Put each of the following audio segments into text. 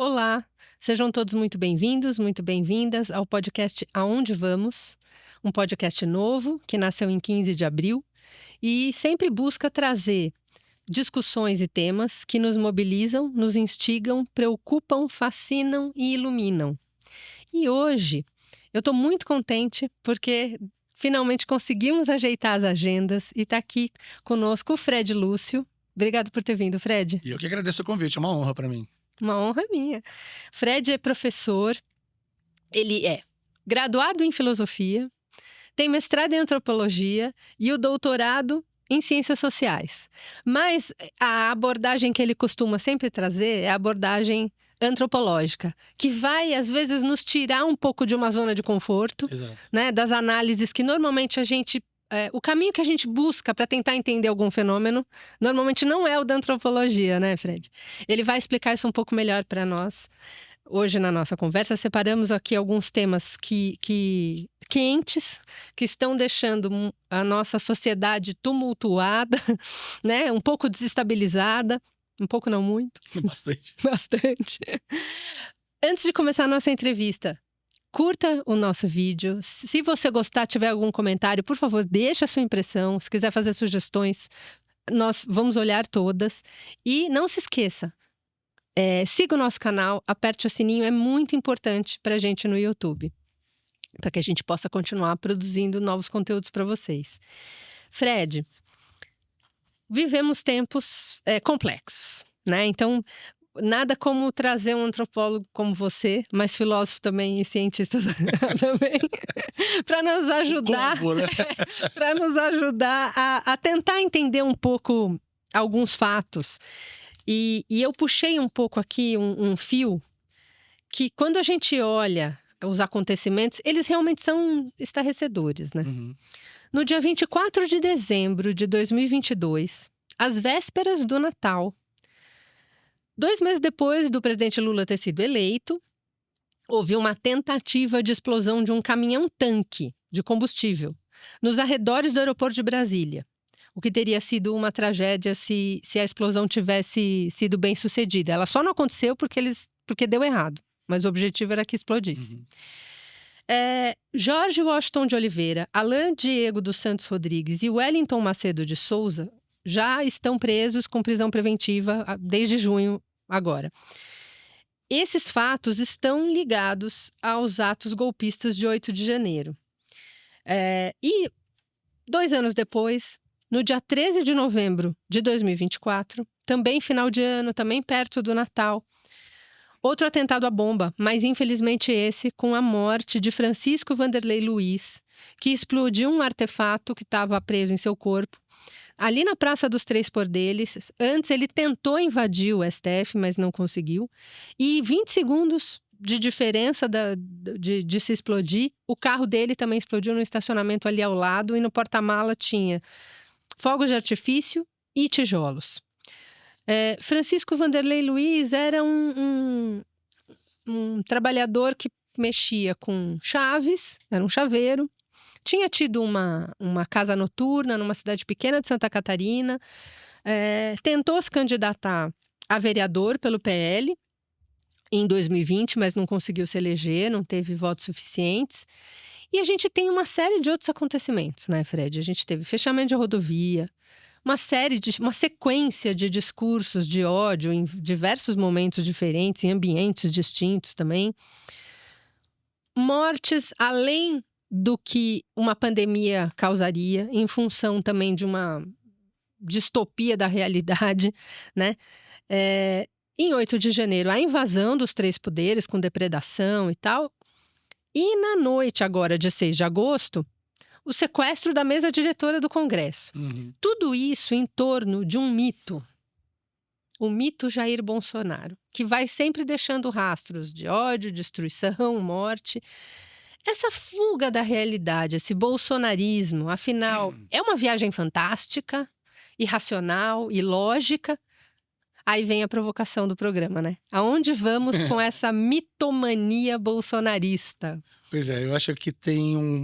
Olá, sejam todos muito bem-vindos, muito bem-vindas ao podcast Aonde Vamos, um podcast novo que nasceu em 15 de abril e sempre busca trazer discussões e temas que nos mobilizam, nos instigam, preocupam, fascinam e iluminam. E hoje eu estou muito contente porque finalmente conseguimos ajeitar as agendas e está aqui conosco o Fred Lúcio. Obrigado por ter vindo, Fred. E eu que agradeço o convite, é uma honra para mim. Uma honra minha. Fred é professor, ele é graduado em filosofia, tem mestrado em antropologia e o doutorado em ciências sociais. Mas a abordagem que ele costuma sempre trazer é a abordagem antropológica, que vai às vezes nos tirar um pouco de uma zona de conforto, Exato. né, das análises que normalmente o caminho que a gente busca para tentar entender algum fenômeno, normalmente não é o da antropologia, né, Fred? Ele vai explicar isso um pouco melhor para nós. Hoje, na nossa conversa, separamos aqui alguns temas quentes, que estão deixando a nossa sociedade tumultuada, né? Um pouco desestabilizada. Um pouco, não muito. Bastante. Bastante. Antes de começar a nossa entrevista, curta o nosso vídeo. Se você gostar, tiver algum comentário, por favor, deixe a sua impressão. Se quiser fazer sugestões, nós vamos olhar todas. E não se esqueça, siga o nosso canal, aperte o sininho, é muito importante para a gente no YouTube, para que a gente possa continuar produzindo novos conteúdos para vocês. Fred, vivemos tempos complexos, né? Então, nada como trazer um antropólogo como você, mas filósofo também e cientista também, para nos ajudar, Combo, né? para nos ajudar a tentar entender um pouco alguns fatos. E eu puxei um pouco aqui um fio que, quando a gente olha os acontecimentos, eles realmente são estarrecedores, né? Uhum. No dia 24 de dezembro de 2022, às vésperas do Natal, 2 meses depois do presidente Lula ter sido eleito, houve uma tentativa de explosão de um caminhão-tanque de combustível nos arredores do aeroporto de Brasília. O que teria sido uma tragédia se a explosão tivesse sido bem sucedida. Ela só não aconteceu porque deu errado, mas o objetivo era que explodisse. Uhum. Jorge Washington de Oliveira, Alain Diego dos Santos Rodrigues e Wellington Macedo de Souza já estão presos com prisão preventiva desde junho agora. Esses fatos estão ligados aos atos golpistas de 8 de janeiro. E 2 anos depois, no dia 13 de novembro de 2024, também final de ano, também perto do Natal, outro atentado à bomba, mas infelizmente esse com a morte de Francisco Vanderlei Luiz, que explodiu um artefato que estava preso em seu corpo, ali na Praça dos Três Poderes. Antes ele tentou invadir o STF, mas não conseguiu. E 20 segundos de diferença de se explodir, o carro dele também explodiu no estacionamento ali ao lado, e no porta-mala tinha fogos de artifício e tijolos. Francisco Vanderlei Luiz era um trabalhador que mexia com chaves, era um chaveiro, tinha tido uma casa noturna numa cidade pequena de Santa Catarina, tentou se candidatar a vereador pelo PL em 2020, mas não conseguiu se eleger, não teve votos suficientes. E a gente tem uma série de outros acontecimentos, né, Fred? A gente teve fechamento de rodovia, uma sequência de discursos de ódio em diversos momentos diferentes, em ambientes distintos também. Mortes além do que uma pandemia causaria, em função também de uma distopia da realidade, né? Em 8 de janeiro, a invasão dos três poderes com depredação e tal. E na noite agora, de 6 de agosto, o sequestro da mesa diretora do Congresso. Uhum. Tudo isso em torno de um mito. O mito Jair Bolsonaro, que vai sempre deixando rastros de ódio, destruição, morte. Essa fuga da realidade, esse bolsonarismo, afinal, é uma viagem fantástica, irracional, ilógica. Aí vem a provocação do programa, né? Aonde vamos com essa mitomania bolsonarista? Pois é, eu acho que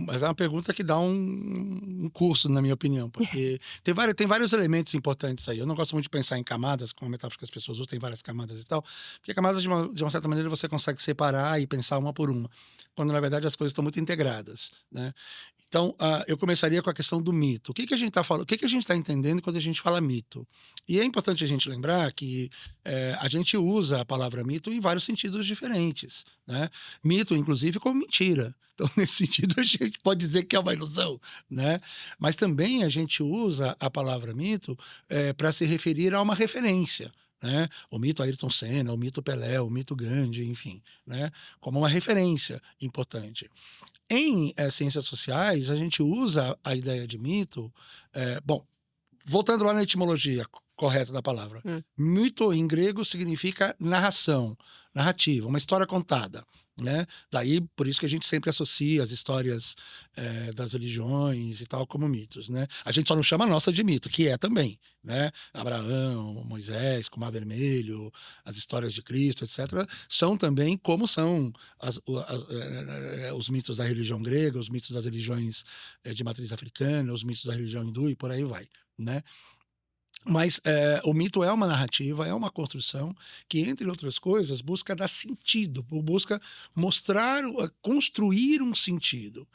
mas é uma pergunta que dá um curso, na minha opinião, porque tem vários elementos importantes aí. Eu não gosto muito de pensar em camadas, como a metáfora que as pessoas usam, tem várias camadas e tal, porque camadas, de uma certa maneira, você consegue separar e pensar uma por uma, quando na verdade as coisas estão muito integradas, né? Então, eu começaria com a questão do mito. O que que a gente está falando, o que que a gente está entendendo quando a gente fala mito? E é importante a gente lembrar que a gente usa a palavra mito em vários sentidos diferentes, né? Mito, inclusive, como mentira. Então, nesse sentido, a gente pode dizer que é uma ilusão, né? Mas também a gente usa a palavra mito para se referir a uma referência, né? O mito Ayrton Senna, o mito Pelé, o mito Gandhi, enfim, né? Como uma referência importante. Em ciências sociais, a gente usa a ideia de mito. Bom, voltando lá na etimologia correta da palavra, Hum. mito em grego significa narração, narrativa, uma história contada, né? Daí, por isso que a gente sempre associa as histórias das religiões e tal como mitos, né? A gente só não chama a nossa de mito, que é também, né? Abraão, Moisés, com o Mar Vermelho, as histórias de Cristo, etc., são também como são os mitos da religião grega, os mitos das religiões de matriz africana, os mitos da religião hindu e por aí vai, né? Mas o mito é uma narrativa, é uma construção que, entre outras coisas, busca dar sentido, busca mostrar, construir um sentido.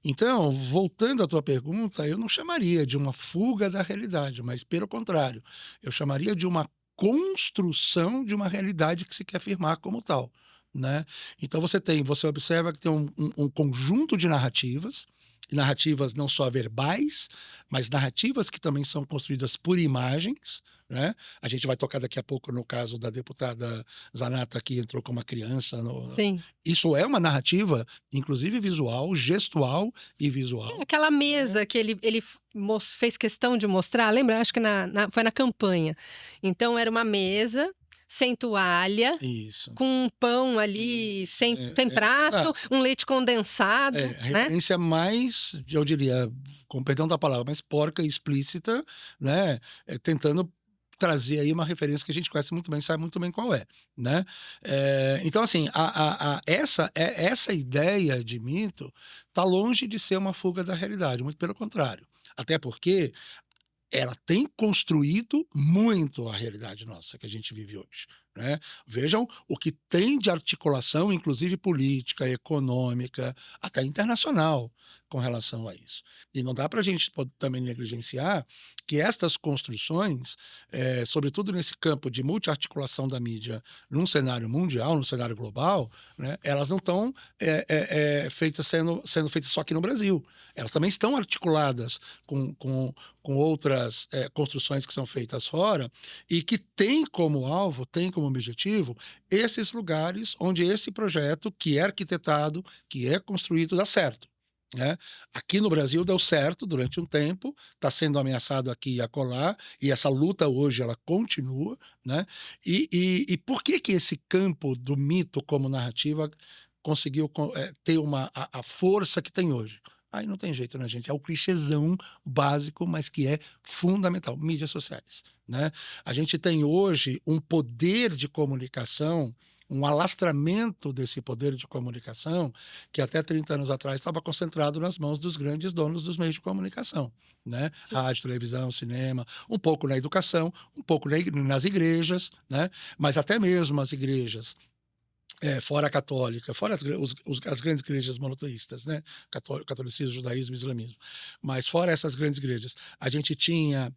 Então, voltando à tua pergunta, eu não chamaria de uma fuga da realidade, mas pelo contrário, eu chamaria de uma construção de uma realidade que se quer afirmar como tal, né? Então você observa que tem um conjunto de narrativas, e narrativas não só verbais, mas narrativas que também são construídas por imagens, né? A gente vai tocar daqui a pouco no caso da deputada Zanata, que entrou como uma criança. Sim. Isso é uma narrativa, inclusive visual, gestual e É visual. aquela mesa que ele fez questão de mostrar, lembra? Acho que foi na campanha. Então era uma mesa, sem toalha, Isso. com um pão ali, sem prato, Exato. um leite condensado, A né? referência mais, eu diria, com perdão da palavra, mais porca e explícita, né? Tentando trazer aí uma referência que a gente conhece muito bem, sabe muito bem qual é, né? Então, assim, essa ideia de mito está longe de ser uma fuga da realidade, muito pelo contrário. Até porque ela tem construído muito a realidade nossa que a gente vive hoje, né? Vejam o que tem de articulação, inclusive política, econômica, até internacional, com relação a isso. E não dá para a gente também negligenciar que estas construções, sobretudo nesse campo de multiarticulação da mídia num cenário mundial, num cenário global, né, elas não estão sendo feitas só aqui no Brasil. Elas também estão articuladas com outras construções que são feitas fora e que tem como alvo, tem como objetivo, esses lugares onde esse projeto, que é arquitetado, que é construído, dá certo, né? Aqui no Brasil deu certo durante um tempo, está sendo ameaçado aqui e acolá, e essa luta hoje ela continua, né? E por que que esse campo do mito como narrativa conseguiu ter a força que tem hoje? Aí não tem jeito, né, gente? É o clichêzão básico, mas que é fundamental. Mídias sociais, né? A gente tem hoje um poder de comunicação, um alastramento desse poder de comunicação, que até 30 anos atrás estava concentrado nas mãos dos grandes donos dos meios de comunicação, né? Sim. Rádio, televisão, cinema, um pouco na educação, um pouco nas igrejas, né? Mas até mesmo as igrejas fora a católica, fora as grandes igrejas monoteístas, né? Catolicismo, judaísmo, islamismo. Mas fora essas grandes igrejas, a gente tinha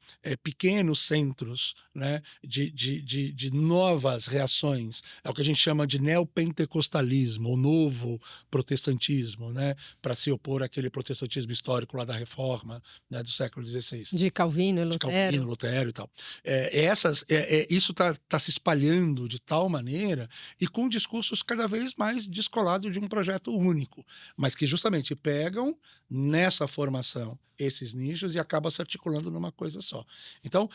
pequenos centros, né? De novas reações. É o que a gente chama de neopentecostalismo, o novo protestantismo, né? Para se opor àquele protestantismo histórico lá da Reforma, né? Do século XVI. De Calvino e De Calvino, Lutero. Lutero e tal. Isso está se espalhando de tal maneira e com discursos cada vez mais descolados de um projeto único, mas que justamente pegam nessa formação esses nichos e acaba se articulando numa coisa só. Então,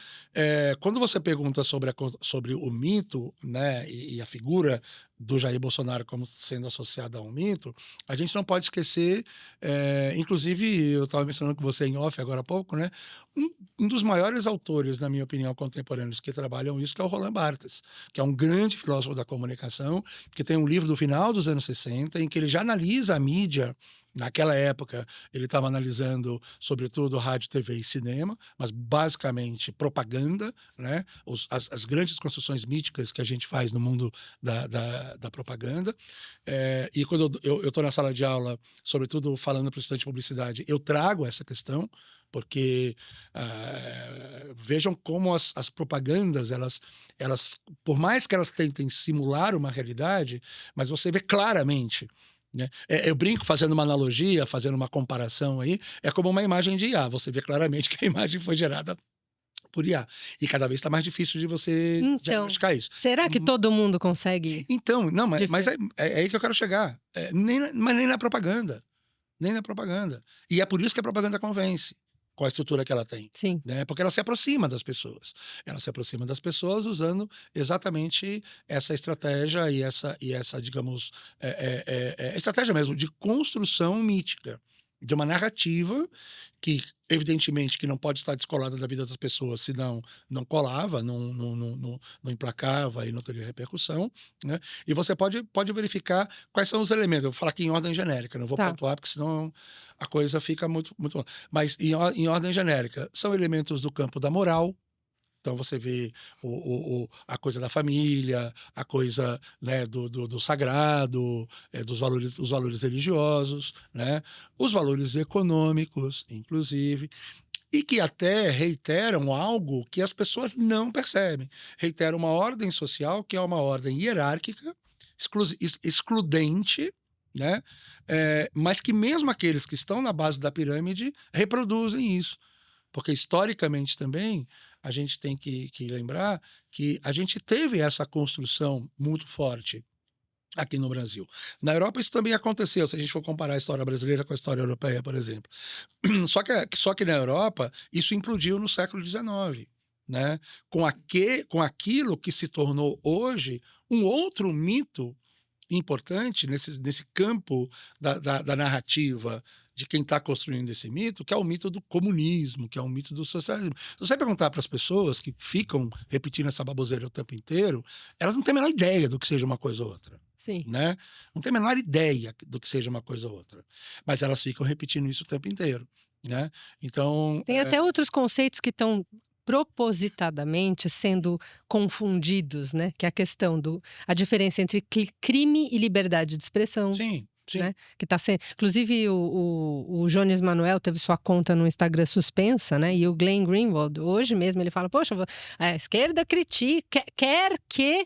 quando você pergunta sobre o mito, né, e a figura do Jair Bolsonaro como sendo associada a um mito, a gente não pode esquecer, inclusive eu estava mencionando com você em off agora há pouco, né, um um dos maiores autores, na minha opinião, contemporâneos que trabalham isso, que é o Roland Barthes, que é um grande filósofo da comunicação, que tem um livro do final dos anos 60 em que ele já analisa a mídia. Naquela época, ele estava analisando, sobretudo, rádio, TV e cinema, mas basicamente propaganda, né? As grandes construções míticas que a gente faz no mundo da propaganda. E quando eu estou na sala de aula, sobretudo falando para o estudante de publicidade, eu trago essa questão, porque vejam como as propagandas, elas, por mais que elas tentem simular uma realidade, mas você vê claramente, né? Eu brinco fazendo uma analogia, fazendo uma comparação aí, é como uma imagem de IA, você vê claramente que a imagem foi gerada por IA. E cada vez está mais difícil de você Então, diagnosticar isso. será que todo mundo consegue Então, não, mas difer é aí que eu quero chegar. Mas nem na propaganda. Nem na propaganda. E é por isso que a propaganda convence, com a estrutura que ela tem, Sim. né, porque ela se aproxima das pessoas. Ela se aproxima das pessoas usando exatamente essa estratégia e essa, digamos, estratégia mesmo de construção mítica, de uma narrativa que, evidentemente, que não pode estar descolada da vida das pessoas, senão não colava, não emplacava e não teria repercussão, né. E você pode verificar quais são os elementos. Eu vou falar aqui em ordem genérica, não vou Tá. pontuar, porque senão a coisa fica muito. Mas em ordem genérica, são elementos do campo da moral. Então você vê a coisa da família, a coisa, né, do sagrado, os valores religiosos, né, os valores econômicos, inclusive, e que até reiteram algo que as pessoas não percebem. Reiteram uma ordem social que é uma ordem hierárquica, excludente, né, mas que mesmo aqueles que estão na base da pirâmide reproduzem isso. Porque historicamente também a gente tem que lembrar que a gente teve essa construção muito forte aqui no Brasil. Na Europa isso também aconteceu, se a gente for comparar a história brasileira com a história europeia, por exemplo. Só que na Europa isso implodiu no século XIX, né? Com aquilo que se tornou hoje um outro mito importante nesse campo da narrativa de quem está construindo esse mito, que é o mito do comunismo, que é o mito do socialismo. Se você perguntar para as pessoas que ficam repetindo essa baboseira o tempo inteiro, elas não têm a menor ideia do que seja uma coisa ou outra, Sim. né? Não tem a menor ideia do que seja uma coisa ou outra, mas elas ficam repetindo isso o tempo inteiro, né? Então, Tem até outros conceitos que estão propositadamente sendo confundidos, né, que é a questão a diferença entre crime e liberdade de expressão, sim, sim, né, que está sendo inclusive o Jones Manuel teve sua conta no Instagram suspensa, né, e o Glenn Greenwald, hoje mesmo ele fala: "Poxa, a esquerda critica quer que,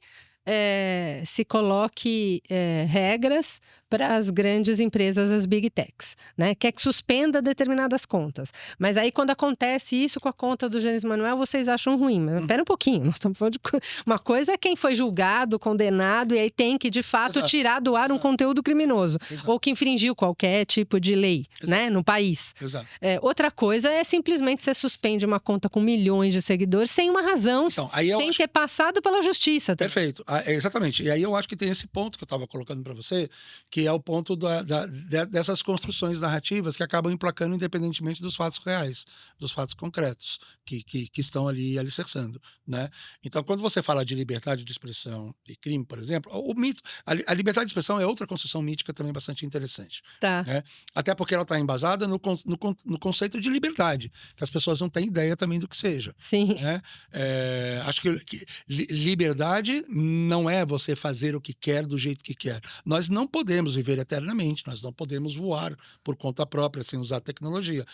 se coloque, regras para as grandes empresas, as big techs, né, quer que suspenda determinadas contas. Mas aí quando acontece isso com a conta do Jones Manuel, vocês acham ruim. Mas espera um pouquinho, nós estamos falando de uma coisa é quem foi julgado, condenado, e aí tem que, de fato, exato, tirar do ar um exato, conteúdo criminoso, exato, ou que infringiu qualquer tipo de lei, né, exato, no país. exato. Outra coisa é simplesmente você suspende uma conta com milhões de seguidores sem uma razão, Então, aí eu sem acho ter passado pela justiça. perfeito. Exatamente. E aí eu acho que tem esse ponto que eu estava colocando para você, que é o ponto dessas construções narrativas que acabam emplacando independentemente dos fatos reais, dos fatos concretos, que estão ali alicerçando, né? Então, quando você fala de liberdade de expressão e crime, por exemplo, o mito, a liberdade de expressão é outra construção mítica também bastante interessante, Tá, né? Até porque ela está embasada no conceito de liberdade, que as pessoas não têm ideia também do que seja, sim. né? Acho que liberdade não é você fazer o que quer do jeito que quer. Nós não podemos viver eternamente, nós não podemos voar por conta própria sem usar tecnologia.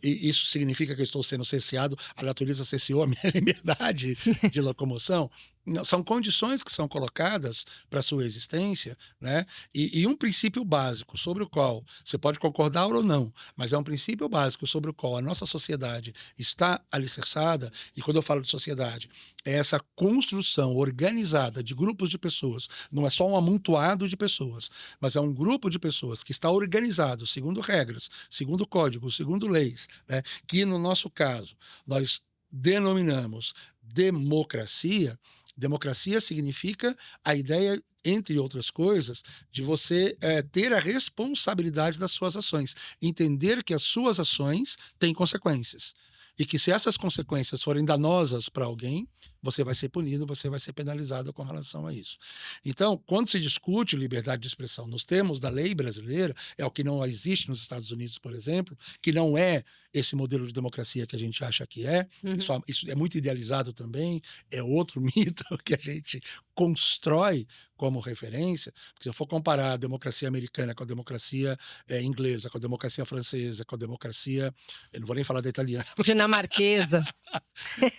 E isso significa que eu estou sendo cerceado, a natureza cerceou a minha liberdade de locomoção? Não, são condições que são colocadas para a sua existência, né, e um princípio básico sobre o qual você pode concordar ou não, mas é um princípio básico sobre o qual a nossa sociedade está alicerçada, e quando eu falo de sociedade, é essa construção organizada de grupos de pessoas, não é só um amontoado de pessoas, mas é um grupo de pessoas que está organizado segundo regras, segundo códigos, segundo leis, né, que no nosso caso nós denominamos democracia. Democracia significa a ideia, entre outras coisas, de você ter a responsabilidade das suas ações, entender que as suas ações têm consequências. E que se essas consequências forem danosas para alguém, você vai ser punido, você vai ser penalizado com relação a isso. Então, quando se discute liberdade de expressão nos termos da lei brasileira, é o que não existe nos Estados Unidos, por exemplo, que não é esse modelo de democracia que a gente acha que é. Uhum. Isso é muito idealizado também, é outro mito que a gente constrói como referência, porque se eu for comparar a democracia americana com a democracia inglesa, com a democracia francesa, com a democracia, eu não vou nem falar da italiana, Dinamarquesa.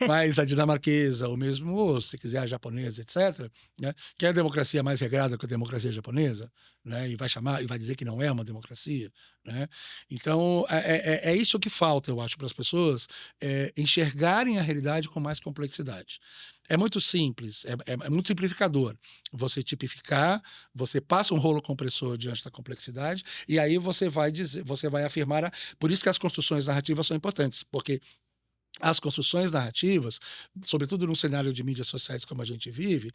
mas a dinamarquesa, ou mesmo, se quiser, a japonesa, etc., né, que é a democracia mais regrada que a democracia japonesa, né, e vai chamar e vai dizer que não é uma democracia, né. Então, é isso que falta, eu acho, para as pessoas enxergarem a realidade com mais complexidade. É muito simples, é muito simplificador. Você tipificar, você passa um rolo compressor diante da complexidade, e aí você vai dizer, você vai afirmar. Por isso que as construções narrativas são importantes, porque as construções narrativas, sobretudo num cenário de mídias sociais como a gente vive,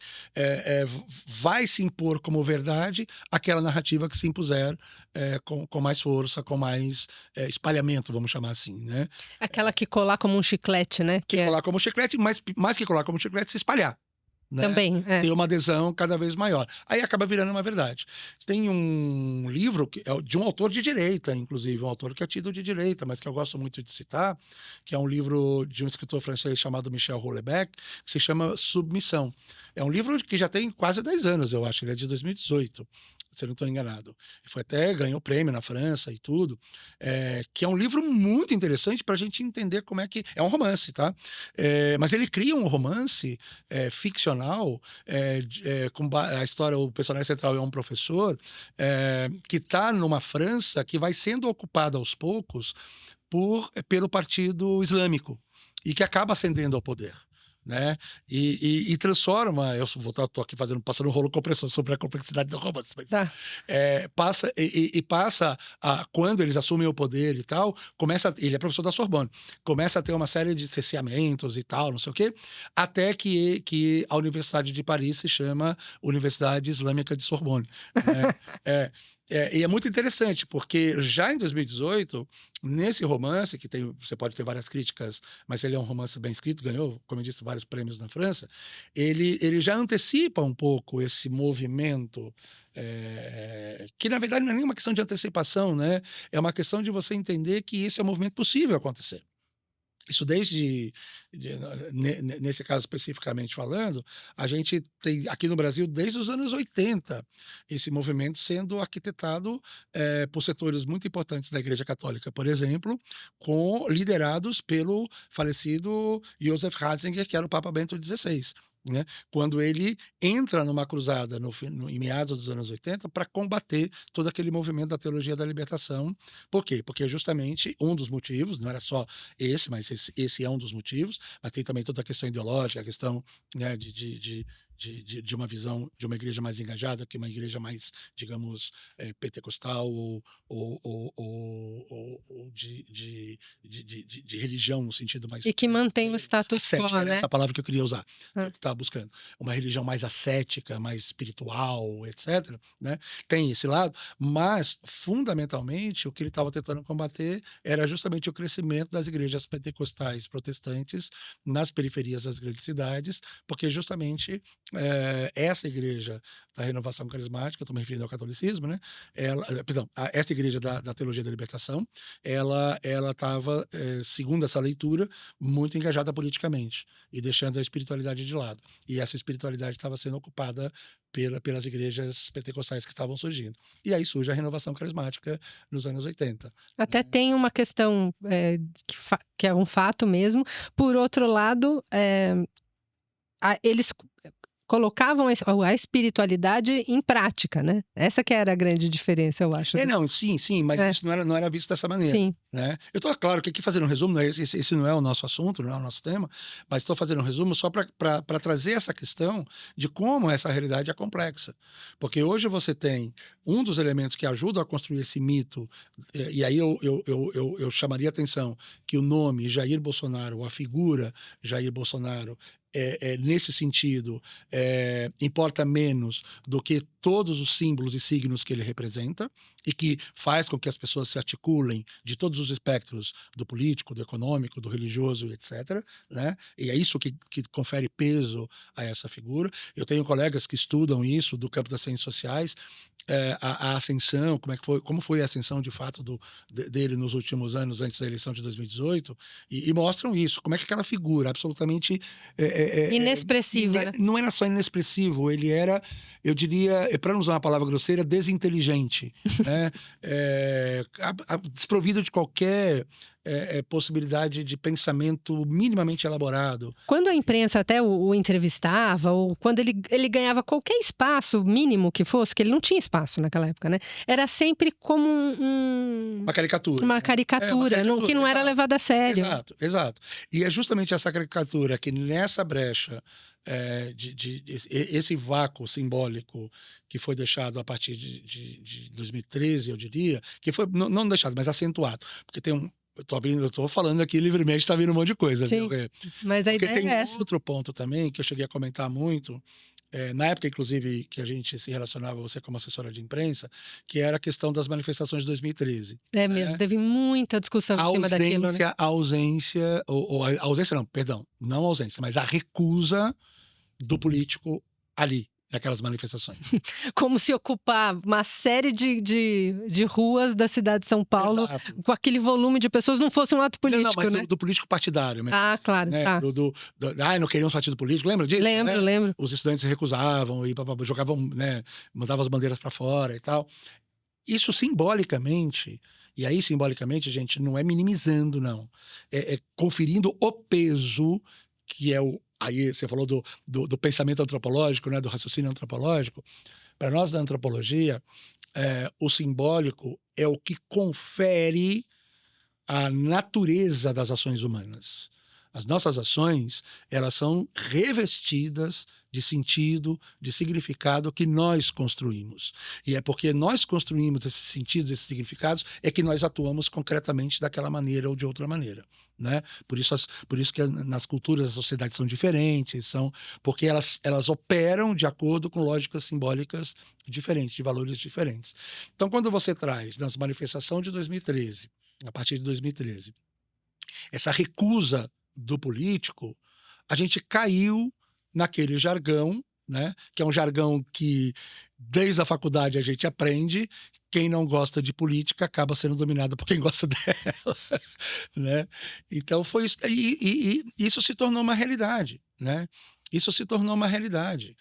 vai se impor como verdade aquela narrativa que se impuser com mais força, com mais espalhamento, vamos chamar assim, né? Aquela que colar como um chiclete, né? Que Que é colar como chiclete, mas mais que colar como chiclete, se espalhar, né? também, é. Ter uma adesão cada vez maior. Aí acaba virando uma verdade. Tem um livro que é de um autor de direita, inclusive, um autor que é tido de direita, mas que eu gosto muito de citar, que é um livro de um escritor francês chamado Michel Houellebecq, que se chama Submissão. É um livro que já tem quase 10 anos, eu acho, ele é de 2018, se eu não estou enganado. Foi até, ganhou prêmio na França e tudo, que é um livro muito interessante para a gente entender como é que... É um romance, tá? Mas ele cria um romance ficcional, a história, o personagem central é um professor que está numa França que vai sendo ocupada aos poucos pelo Partido Islâmico e que acaba ascendendo ao poder. Né? E transforma, eu estou aqui passando um rolo compressor sobre a complexidade do romance, mas Tá. passa quando eles assumem o poder e tal, ele é professor da Sorbonne, começa a ter uma série de cerceamentos e tal, não sei o quê, até que a Universidade de Paris se chama Universidade Islâmica de Sorbonne, né? E é muito interessante, porque já em 2018, nesse romance, você pode ter várias críticas, mas ele é um romance bem escrito, ganhou, como eu disse, vários prêmios na França, ele já antecipa um pouco esse movimento, que na verdade não é nenhuma questão de antecipação, né? É uma questão de você entender que isso é um movimento possível acontecer. Isso nesse caso especificamente falando, a gente tem aqui no Brasil desde os anos 80 esse movimento sendo arquitetado por setores muito importantes da Igreja Católica, por exemplo, liderados pelo falecido Joseph Ratzinger, que era o Papa Bento XVI. Né? Quando ele entra numa cruzada em meados dos anos 80 para combater todo aquele movimento da teologia da libertação. Por quê? Porque justamente um dos motivos, não era só esse, mas esse é um dos motivos, mas tem também toda a questão ideológica, a questão, né, de uma visão de uma igreja mais engajada, que uma igreja mais, digamos, pentecostal ou de religião no sentido mais E que mantém o status quo, ascética, era né? essa palavra que eu queria usar, que Hã. eu estava buscando. Uma religião mais ascética, mais espiritual, etc., né? Tem esse lado, mas, fundamentalmente, o que ele estava tentando combater era justamente o crescimento das igrejas pentecostais protestantes nas periferias das grandes cidades, porque justamente essa igreja da renovação carismática, estou me referindo ao catolicismo, né? Essa igreja da teologia da libertação, ela estava, segundo essa leitura, muito engajada politicamente e deixando a espiritualidade de lado. E essa espiritualidade estava sendo ocupada pelas igrejas pentecostais que estavam surgindo. E aí surge a renovação carismática nos anos 80. Até tem uma questão, que é um fato mesmo. Por outro lado, eles colocavam a espiritualidade em prática, né? Essa que era a grande diferença, eu acho. Não, sim, mas É. isso não era visto dessa maneira, Sim. né? Eu estou, claro, que aqui fazendo um resumo, esse não é o nosso assunto, não é o nosso tema, mas estou fazendo um resumo só para trazer essa questão de como essa realidade é complexa. Porque hoje você tem um dos elementos que ajudam a construir esse mito, e aí eu chamaria a atenção que o nome Jair Bolsonaro, a figura Jair Bolsonaro, nesse sentido, importa menos do que todos os símbolos e signos que ele representa e que faz com que as pessoas se articulem de todos os espectros do político, do econômico, do religioso, etc., né? E é isso que confere peso a essa figura. Eu tenho colegas que estudam isso do campo das ciências sociais, a ascensão, como foi a ascensão de fato dele nos últimos anos antes da eleição de 2018, e mostram isso, como é que aquela figura absolutamente Inexpressiva, né? não era só inexpressivo, ele era, eu diria, para não usar uma palavra grosseira, desinteligente, né? Desprovido de qualquer possibilidade de pensamento minimamente elaborado. Quando a imprensa até o entrevistava, ou quando ele ganhava qualquer espaço mínimo que fosse, que ele não tinha espaço naquela época, né? Era sempre como Uma caricatura. uma caricatura, que não era levada a sério. Exato. E é justamente essa caricatura que nessa brecha, esse vácuo simbólico que foi deixado a partir de 2013, eu diria, que foi não deixado, mas acentuado, porque tem um. Eu tô falando aqui livremente, tá vindo um monte de coisa. Sim, viu? mas a Porque ideia tem é essa. outro ponto também que eu cheguei a comentar muito, na época, inclusive, que a gente se relacionava, você como assessora de imprensa, que era a questão das manifestações de 2013. É mesmo, teve muita discussão em cima daquilo, né? A ausência, a ausência não, perdão, não a ausência, mas a recusa do político ali, naquelas manifestações. Como se ocupar uma série de ruas da cidade de São Paulo, Exato. com aquele volume de pessoas, não fosse um ato político, não, mas né? do político partidário. Ah, claro, né? tá. Não queriam partido político, lembra disso? Lembro. Os estudantes se recusavam e jogavam, né, mandavam as bandeiras para fora e tal. Isso simbolicamente, e aí simbolicamente, gente, não é minimizando, não. É conferindo o peso que é o. Aí você falou do pensamento antropológico, né, do raciocínio antropológico. Para nós da antropologia, o simbólico é o que confere a natureza das ações humanas. As nossas ações, elas são revestidas de sentido, de significado que nós construímos. E é porque nós construímos esses sentidos, esses significados, é que nós atuamos concretamente daquela maneira ou de outra maneira, né? Por isso que nas culturas as sociedades são diferentes, porque elas operam de acordo com lógicas simbólicas diferentes, de valores diferentes. Então, quando você traz nas manifestações de 2013, a partir de 2013, essa recusa do político, a gente caiu naquele jargão, né, que é um jargão que desde a faculdade a gente aprende, quem não gosta de política acaba sendo dominado por quem gosta dela, né? Então foi isso, e isso se tornou uma realidade, né? Isso se tornou uma realidade,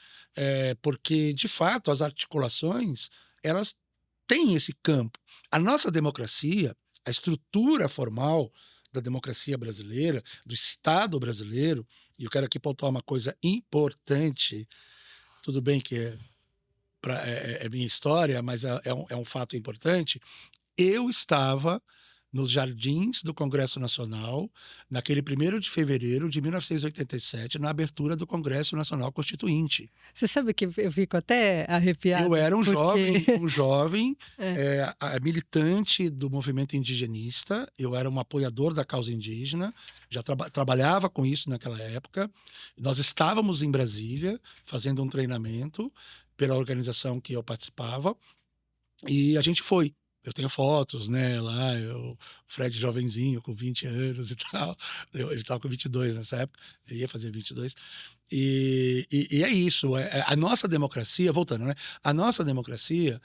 porque de fato as articulações, elas têm esse campo. A nossa democracia, a estrutura formal da democracia brasileira, do Estado brasileiro, e eu quero aqui pontuar uma coisa importante, tudo bem que é minha história, mas é um fato importante. Eu estava nos jardins do Congresso Nacional, naquele 1º de fevereiro de 1987, na abertura do Congresso Nacional Constituinte. Você sabe que eu fico até arrepiada? Eu era um porque... jovem militante do movimento indigenista, eu era um apoiador da causa indígena, já trabalhava com isso naquela época. Nós estávamos em Brasília fazendo um treinamento pela organização que eu participava, e a gente foi. Eu tenho fotos, né, lá, o Fred jovenzinho, com 20 anos e tal. Ele estava com 22 nessa época, eu ia fazer 22. E é isso, a nossa democracia, voltando, né, a nossa democracia,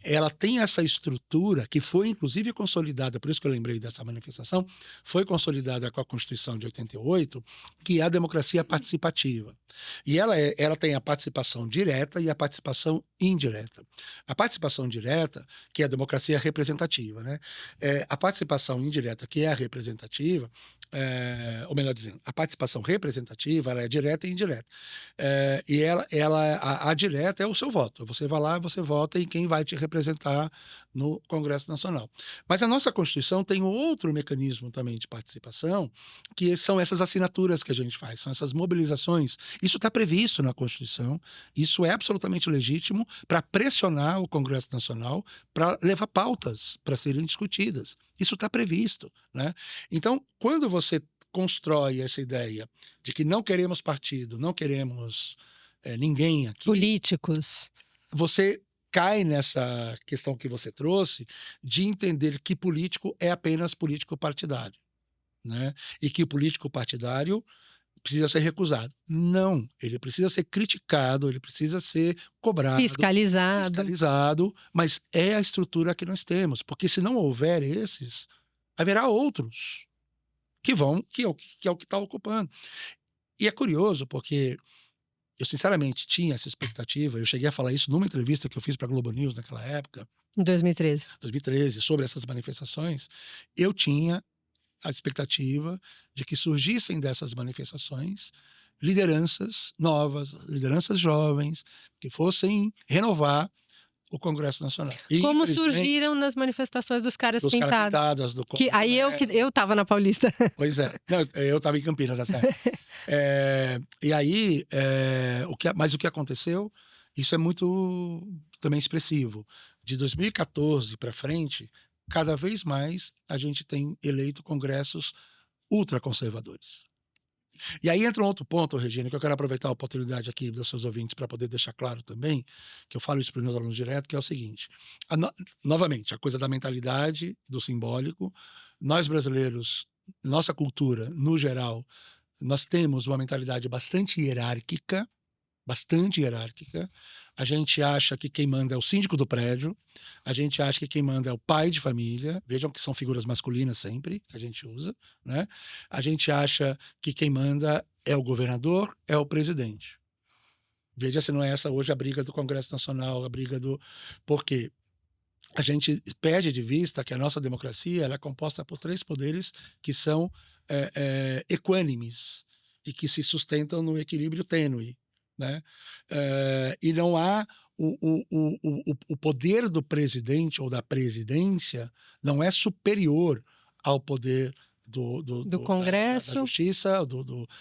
ela tem essa estrutura que foi inclusive consolidada, por isso que eu lembrei dessa manifestação, foi consolidada com a Constituição de 88, que é a democracia participativa. E ela tem a participação direta e a participação indireta. A participação direta, que é a democracia representativa, né? A participação indireta, que é a representativa, ou melhor dizendo, a participação representativa, ela é direta e indireta. E a direta é o seu voto. Você vai lá, você vota em quem vai te representar no Congresso Nacional. Mas a nossa Constituição tem outro mecanismo também de participação, que são essas assinaturas que a gente faz, são essas mobilizações. Isso está previsto na Constituição, isso é absolutamente legítimo para pressionar o Congresso Nacional para levar pautas para serem discutidas. Isso está previsto, né? Então, quando você constrói essa ideia de que não queremos partido, não queremos ninguém aqui, Políticos. você cai nessa questão que você trouxe de entender que político é apenas político partidário, né? E que o político partidário precisa ser recusado. Não, ele precisa ser criticado, ele precisa ser cobrado, fiscalizado, mas é a estrutura que nós temos, porque se não houver esses, haverá outros que é o que está ocupando. E é curioso, porque eu sinceramente tinha essa expectativa, eu cheguei a falar isso numa entrevista que eu fiz para a Globo News naquela época, Em 2013, sobre essas manifestações, eu tinha a expectativa de que surgissem dessas manifestações lideranças novas, lideranças jovens, que fossem renovar o Congresso Nacional. E, Como infelizmente, surgiram nas manifestações dos caras dos caras pintados. pintados, do Que aí eu tava na Paulista. Pois é. Não, eu estava em Campinas nessa época. E aí, mas o que aconteceu, isso é muito também expressivo. De 2014 para frente, cada vez mais a gente tem eleito congressos ultraconservadores. E aí entra um outro ponto, Regina, que eu quero aproveitar a oportunidade aqui dos seus ouvintes para poder deixar claro também, que eu falo isso para os meus alunos direto, que é o seguinte: novamente, a coisa da mentalidade, do simbólico. Nós brasileiros, nossa cultura, no geral, nós temos uma mentalidade bastante hierárquica. A gente acha que quem manda é o síndico do prédio, a gente acha que quem manda é o pai de família, vejam que são figuras masculinas sempre que a gente usa, né? A gente acha que quem manda é o governador, é o presidente. Veja se não é essa hoje a briga do Congresso Nacional, a briga do... Porque a gente perde de vista que a nossa democracia ela é composta por 3 poderes que são equânimes e que se sustentam no equilíbrio tênue, né? E não há o poder do presidente ou da presidência não é superior ao poder Do Congresso. da Justiça,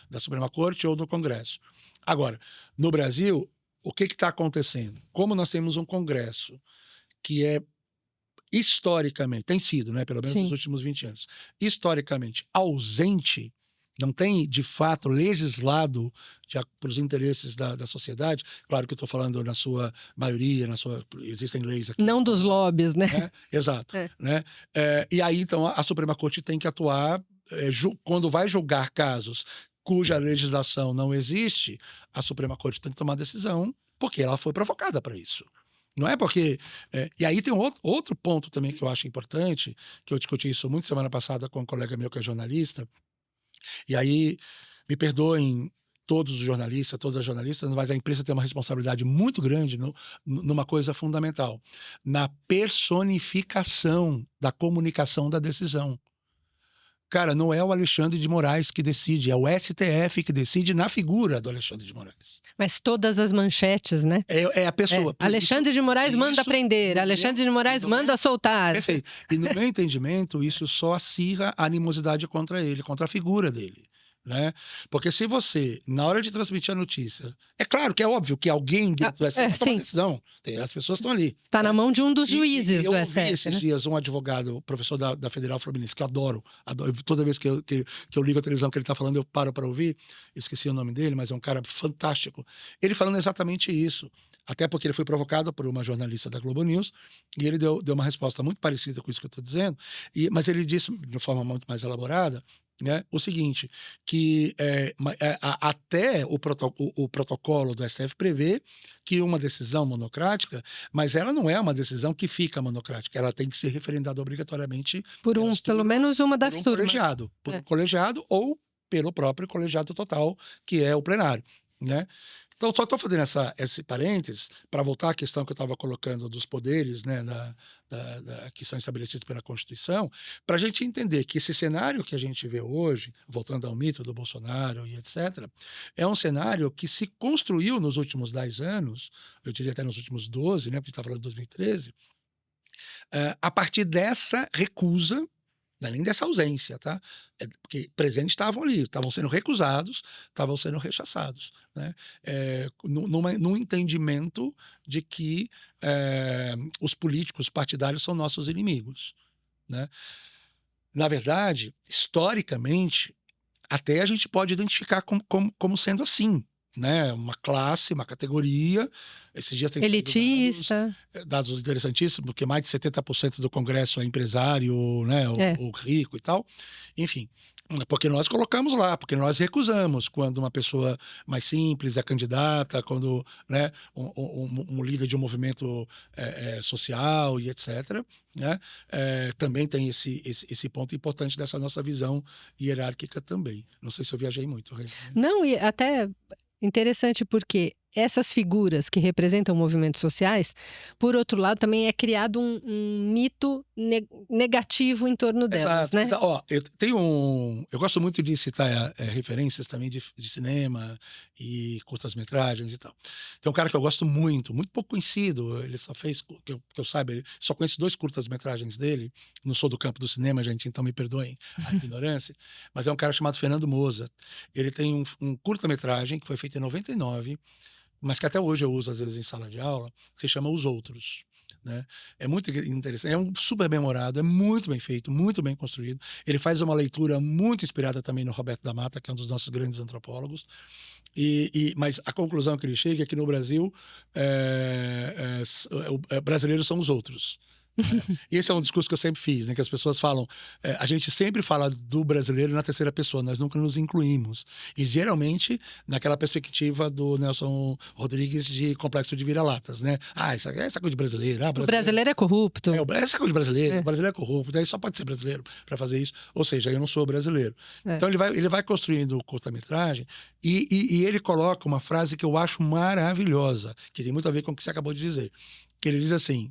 da Suprema Corte ou do Congresso. Agora, no Brasil, o que está acontecendo? Como nós temos um Congresso que é historicamente, tem sido, né, pelo menos Sim. nos últimos 20 anos, historicamente ausente, não tem, de fato, legislado para os interesses da sociedade. Claro que eu estou falando na sua maioria, existem leis aqui. Não dos lobbies, né? Exato. Né? E aí, então, a Suprema Corte tem que atuar quando vai julgar casos cuja legislação não existe, a Suprema Corte tem que tomar decisão, porque ela foi provocada para isso. Não é porque... e aí tem outro ponto também que eu acho importante, que eu discuti isso muito semana passada com um colega meu que é jornalista. E aí, me perdoem todos os jornalistas, todas as jornalistas, mas a imprensa tem uma responsabilidade muito grande numa coisa fundamental, na personificação da comunicação da decisão. Cara, não é o Alexandre de Moraes que decide, é o STF que decide na figura do Alexandre de Moraes. Mas todas as manchetes, né? É a pessoa. Alexandre de Moraes manda prender, Alexandre de Moraes manda soltar. Perfeito. E no meu entendimento, isso só acirra a animosidade contra ele, contra a figura dele. Né? Porque se você, na hora de transmitir a notícia, é claro que é óbvio que alguém dentro do STF toma decisão, as pessoas estão ali. Está na mão de um dos juízes do STF. Eu ouvi esses dias um advogado, professor da Federal Fluminense, que eu adoro, toda vez que eu ligo a televisão que ele está falando, eu paro para ouvir, esqueci o nome dele, mas é um cara fantástico. Ele falando exatamente isso, até porque ele foi provocado por uma jornalista da Globo News, e ele deu uma resposta muito parecida com isso que eu estou dizendo, mas ele disse, de forma muito mais elaborada, né, o seguinte, que até o protocolo do STF prevê que uma decisão monocrática, mas ela não é uma decisão que fica monocrática, ela tem que ser referendada obrigatoriamente pelas Pelo turmas, menos uma por das um turmas. colegiado, por É. um colegiado ou pelo próprio colegiado total, que é o plenário, né. Então só estou fazendo esse parênteses para voltar à questão que eu estava colocando dos poderes, né, que são estabelecidos pela Constituição, para a gente entender que esse cenário que a gente vê hoje, voltando ao mito do Bolsonaro e etc., é um cenário que se construiu nos últimos 10 anos, eu diria até nos últimos 12, né, porque está falando de 2013, a partir dessa recusa, além dessa ausência, tá? Porque presentes estavam ali, estavam sendo recusados, estavam sendo rechaçados, né? Num entendimento de que os políticos partidários são nossos inimigos, né? Na verdade, historicamente, até a gente pode identificar como sendo assim, né, uma classe, uma categoria. Esses dias têm saído Elitista. dados interessantíssimos, porque mais de 70% do Congresso é empresário, né, É. ou rico e tal. Enfim, porque nós colocamos lá, porque nós recusamos quando uma pessoa mais simples é candidata, quando, né, um líder de um movimento social e etc., né, também tem esse ponto importante dessa nossa visão hierárquica também. Não sei se eu viajei muito, Rê. Não, e até interessante porque essas figuras que representam movimentos sociais, por outro lado, também é criado um mito negativo em torno delas, Exato, né? Ó, eu gosto muito de citar referências também de cinema e curtas-metragens e tal. Tem um cara que eu gosto muito, muito pouco conhecido, ele só fez, que eu saiba, ele só conheço 2 curtas-metragens dele, não sou do campo do cinema, gente, então me perdoem a ignorância, mas é um cara chamado Fernando Moza. Ele tem um curta-metragem que foi feito em 99, mas que até hoje eu uso às vezes em sala de aula, que se chama Os Outros, né. É muito interessante, é um super bem-humorado, é muito bem feito, muito bem construído. Ele faz uma leitura muito inspirada também no Roberto da Mata, que é um dos nossos grandes antropólogos, mas a conclusão que ele chega é que no Brasil, brasileiros são os outros, né. E esse é um discurso que eu sempre fiz, né, que as pessoas falam, a gente sempre fala do brasileiro na terceira pessoa, nós nunca nos incluímos. E geralmente naquela perspectiva do Nelson Rodrigues de Complexo de Vira-Latas, né. "Ah, isso é essa coisa de brasileiro, O brasileiro é corrupto. essa coisa de brasileiro, É. o brasileiro é corrupto, aí só pode ser brasileiro para fazer isso", ou seja, eu não sou brasileiro. É. Então ele vai construindo o curta-metragem e ele coloca uma frase que eu acho maravilhosa, que tem muito a ver com o que você acabou de dizer, que ele diz assim,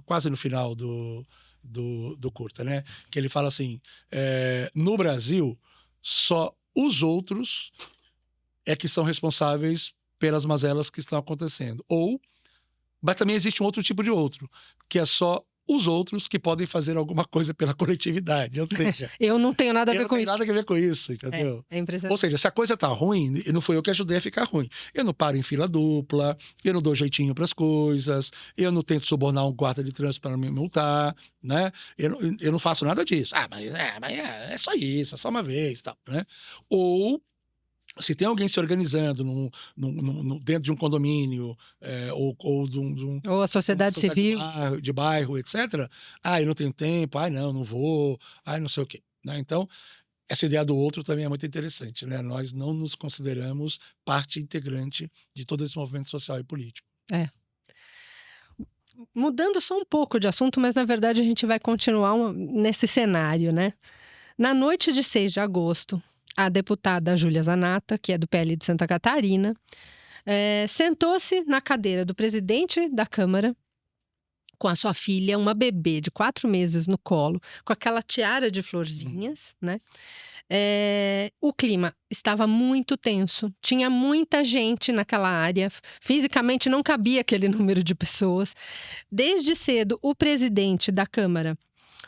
quase no final do curta, né, que ele fala assim, "No Brasil, só os outros é que são responsáveis pelas mazelas que estão acontecendo", mas também existe um outro tipo de outro, que é só os outros que podem fazer alguma coisa pela coletividade, ou seja, Eu não tenho nada a eu ver não com tenho isso. nada a ver com isso, entendeu? É Ou impressionante. seja, se a coisa tá ruim, e não fui eu que ajudei a ficar ruim. Eu não paro em fila dupla, eu não dou jeitinho para as coisas, eu não tento subornar um guarda de trânsito para me multar, né? Eu não faço nada disso. "Ah, mas é só isso, é só uma vez", tal, né? Ou se tem alguém se organizando dentro de um condomínio, ou Ou a de uma sociedade sociedade civil. de bairro, etc. "Ah, eu não tenho tempo. Ai, não vou. Ai, não sei o quê", né. Então, essa ideia do outro também é muito interessante, né. Nós não nos consideramos parte integrante de todo esse movimento social e político. É. Mudando só um pouco de assunto, mas na verdade a gente vai continuar nesse cenário, né? Na noite de 6 de agosto, a deputada Júlia Zanatta, que é do PL de Santa Catarina, sentou-se na cadeira do presidente da Câmara com a sua filha, uma bebê de 4 meses no colo, com aquela tiara de florzinhas, né? O clima estava muito tenso, tinha muita gente naquela área, fisicamente não cabia aquele número de pessoas. Desde cedo, o presidente da Câmara,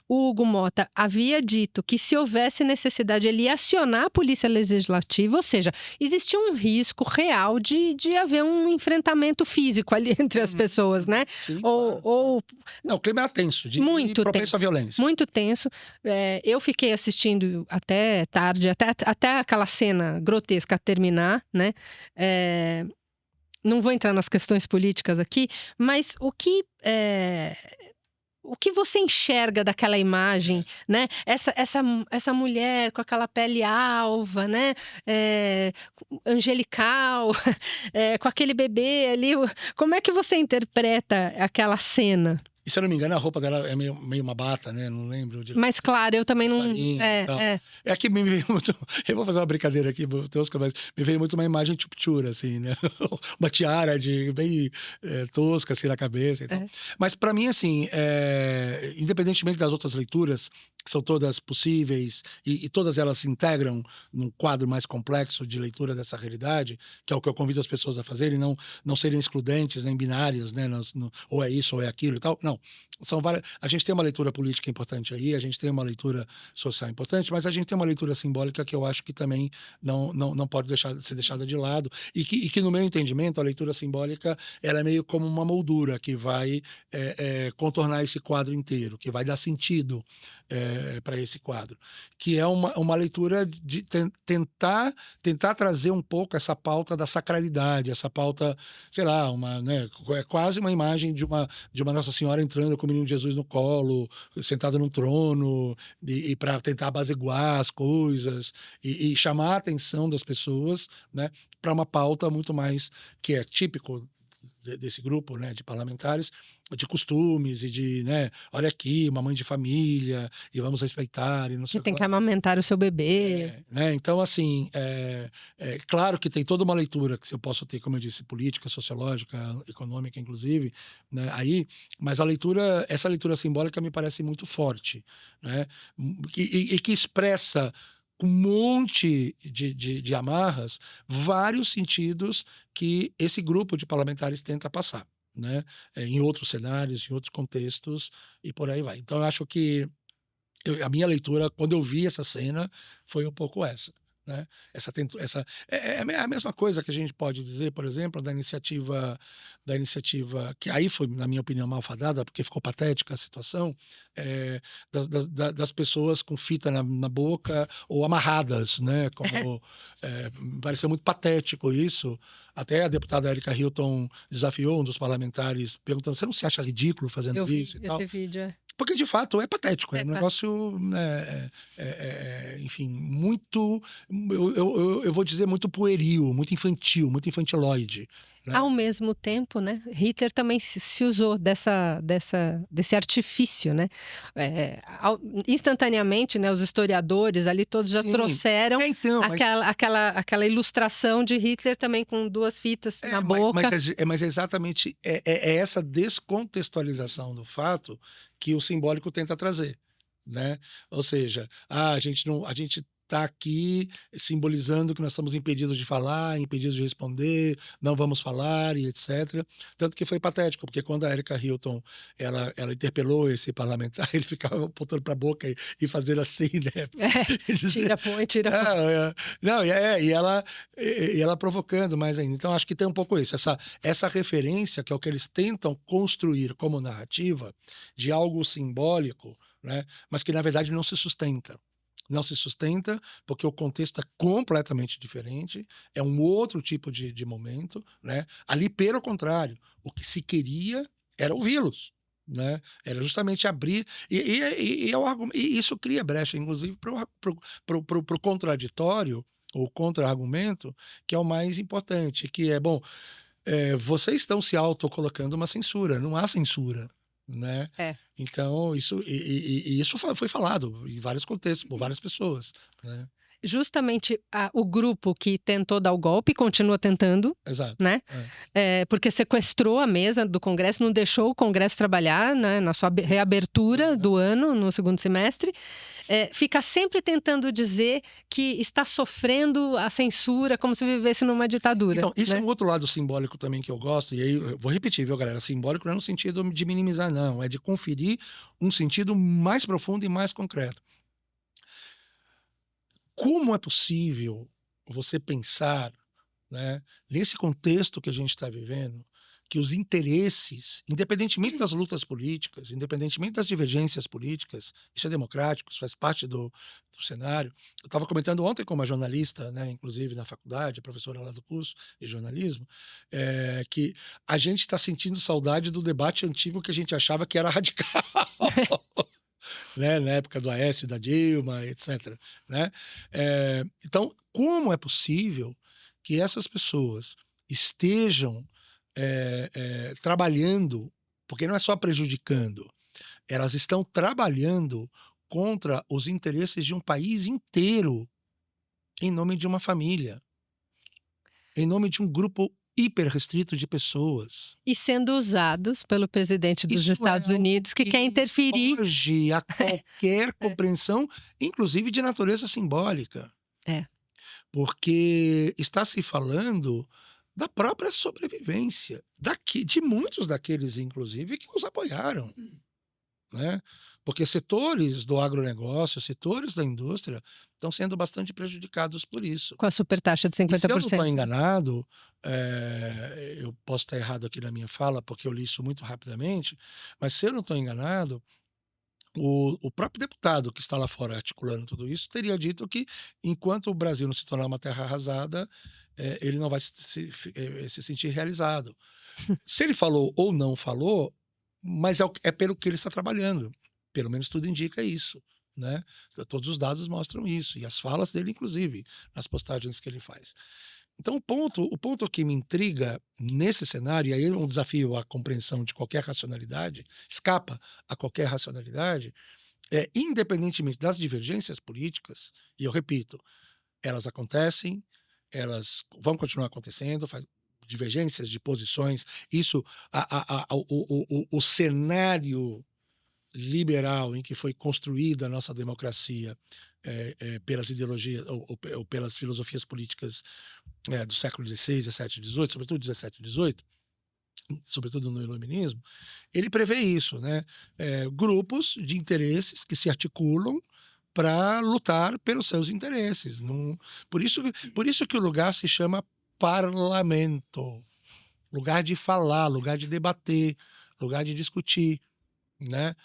o Hugo Mota, havia dito que se houvesse necessidade ele ia acionar a polícia legislativa, ou seja, existia um risco real de haver um enfrentamento físico ali entre as Uhum, pessoas, né? sim, claro. Ou Não, o clima era tenso, muito propenso tenso. à violência. Muito tenso. Eu fiquei assistindo até tarde, até aquela cena grotesca terminar, né? Não vou entrar nas questões políticas aqui, mas o que você enxerga daquela imagem, né? Essa mulher com aquela pele alva, né? Angelical, com aquele bebê ali. Como é que você interpreta aquela cena? E se eu não me engano, a roupa dela é meio uma bata, né? Não lembro direito. Mas claro, eu também Mais não. clarinha e tal. É que me veio muito. Eu vou fazer uma brincadeira aqui, tosca, mas me veio muito uma imagem Chupchura, assim, né? Uma tiara bem tosca, assim, na cabeça e tal. É. Mas para mim, assim, independentemente das outras leituras, que são todas possíveis e todas elas se integram num quadro mais complexo de leitura dessa realidade, que é o que eu convido as pessoas a fazerem, não serem excludentes nem binárias, né? Ou é isso ou é aquilo e tal. Não. São várias. A gente tem uma leitura política importante aí, a gente tem uma leitura social importante, mas a gente tem uma leitura simbólica que eu acho que também não pode ser deixada de lado. E que, no meu entendimento, a leitura simbólica ela é meio como uma moldura que vai contornar esse quadro inteiro, que vai dar sentido para esse quadro. Que é uma leitura de tentar trazer um pouco essa pauta da sacralidade, essa pauta, sei lá, né, é quase uma imagem de uma Nossa Senhora entrando com o menino Jesus no colo, sentada num trono, e para tentar apaziguar as coisas, e chamar a atenção das pessoas, né, para uma pauta muito mais que é típico desse grupo, né, de parlamentares, de costumes e de, né, olha aqui, uma mãe de família, e vamos respeitar, e não Que sei o que tem que lá. amamentar o seu bebê. Né? Então, assim, claro que tem toda uma leitura que eu posso ter, como eu disse, política, sociológica, econômica, inclusive, né, aí, mas essa leitura simbólica me parece muito forte, né, e que expressa com um monte de amarras vários sentidos que esse grupo de parlamentares tenta passar, né, em outros cenários, em outros contextos, e por aí vai. Então, eu acho que a minha leitura, quando eu vi essa cena, foi um pouco essa, né? É a mesma coisa que a gente pode dizer, por exemplo, da iniciativa que aí foi, na minha opinião, malfadada, porque ficou patética a situação, das pessoas com fita na boca ou amarradas, né? Como me pareceu muito patético isso. Até a deputada Erika Hilton desafiou um dos parlamentares, perguntando: você não se acha ridículo fazendo Eu vi isso e tal? esse vídeo. Porque de fato é patético, é um Tá. negócio, né, enfim, muito, eu vou dizer muito pueril, muito infantil, muito infantiloide, né. Ao mesmo tempo, né, Hitler também se usou desse artifício, né, instantaneamente, né, os historiadores ali todos já Sim. trouxeram Então, mas aquela ilustração de Hitler também com 2 fitas na boca. mas é exatamente essa descontextualização do fato que o simbólico tenta trazer, né. Ou seja, a gente está aqui simbolizando que nós estamos impedidos de falar, impedidos de responder, não vamos falar e etcétera. Tanto que foi patético, porque quando a Erika Hilton, ela interpelou esse parlamentar, ele ficava apontando para a boca e fazendo assim, né. E dizer Tira, põe, tira, põe. não, e ela provocando mais ainda. Então acho que tem um pouco isso, essa referência, que é o que eles tentam construir como narrativa, de algo simbólico, né, mas que na verdade não se sustenta. Não se sustenta, porque o contexto é completamente diferente, é um outro tipo de momento, né. Ali, pelo contrário, o que se queria era ouvi-los, né, era justamente abrir é o argumento, e isso cria brecha, inclusive, para o contraditório, ou contra-argumento, que é o mais importante, que é: bom, vocês estão se autocolocando uma censura, não há censura, né. É. Então e isso foi falado em vários contextos, por várias pessoas, né. Justamente o grupo que tentou dar o golpe continua tentando, Exato. né, porque sequestrou a mesa do Congresso, não deixou o Congresso trabalhar, né, na sua reabertura do ano, no segundo semestre. Fica sempre tentando dizer que está sofrendo a censura como se vivesse numa ditadura, Então, isso é né. um outro lado simbólico também que eu gosto, e aí eu vou repetir, viu, galera, simbólico não é no sentido de minimizar não, é de conferir um sentido mais profundo e mais concreto. Como é possível você pensar, né, nesse contexto que a gente está vivendo, que os interesses, independentemente das lutas políticas, independentemente das divergências políticas, isso é democrático, isso faz parte do cenário. Eu estava comentando ontem com uma jornalista, né, inclusive na faculdade, professora lá do curso de jornalismo, que a gente está sentindo saudade do debate antigo que a gente achava que era radical, né, na época do Aécio, da Dilma, etc. Né? Então, como é possível que essas pessoas estejam trabalhando, porque não é só prejudicando, elas estão trabalhando contra os interesses de um país inteiro, em nome de uma família, em nome de um grupo hiper restrito de pessoas. E sendo usados pelo presidente dos Isso é Estados algo Unidos, que quer que interferir. foge a qualquer É. compreensão, inclusive de natureza simbólica, É. porque está se falando da própria sobrevivência de muitos daqueles, inclusive, que os apoiaram. Né? Porque setores do agronegócio, setores da indústria estão sendo bastante prejudicados por isso. Com a supertaxa de E se eu não estou 50%. enganado, eu posso estar errado aqui na minha fala, porque eu li isso muito rapidamente, mas se eu não estou enganado, o próprio deputado que está lá fora articulando tudo isso teria dito que enquanto o Brasil não se tornar uma terra arrasada, ele não vai se sentir realizado. Se ele falou ou não falou, mas é pelo que ele está trabalhando. Pelo menos tudo indica isso, né? Todos os dados mostram isso, e as falas dele, inclusive, nas postagens que ele faz. Então, o ponto que me intriga nesse cenário, e aí é um desafio à compreensão de qualquer racionalidade, escapa a qualquer racionalidade, independentemente das divergências políticas, e eu repito, elas acontecem, elas vão continuar acontecendo, divergências de posições, isso, o cenário liberal em que foi construída a nossa democracia, pelas ideologias ou pelas filosofias políticas, do século XVI, XVII, XVIII, sobretudo XVII e XVIII, sobretudo no iluminismo, ele prevê isso, né? Grupos de interesses que se articulam para lutar pelos seus interesses. Por isso que o lugar se chama parlamento, lugar de falar, lugar de debater, lugar de discutir, né?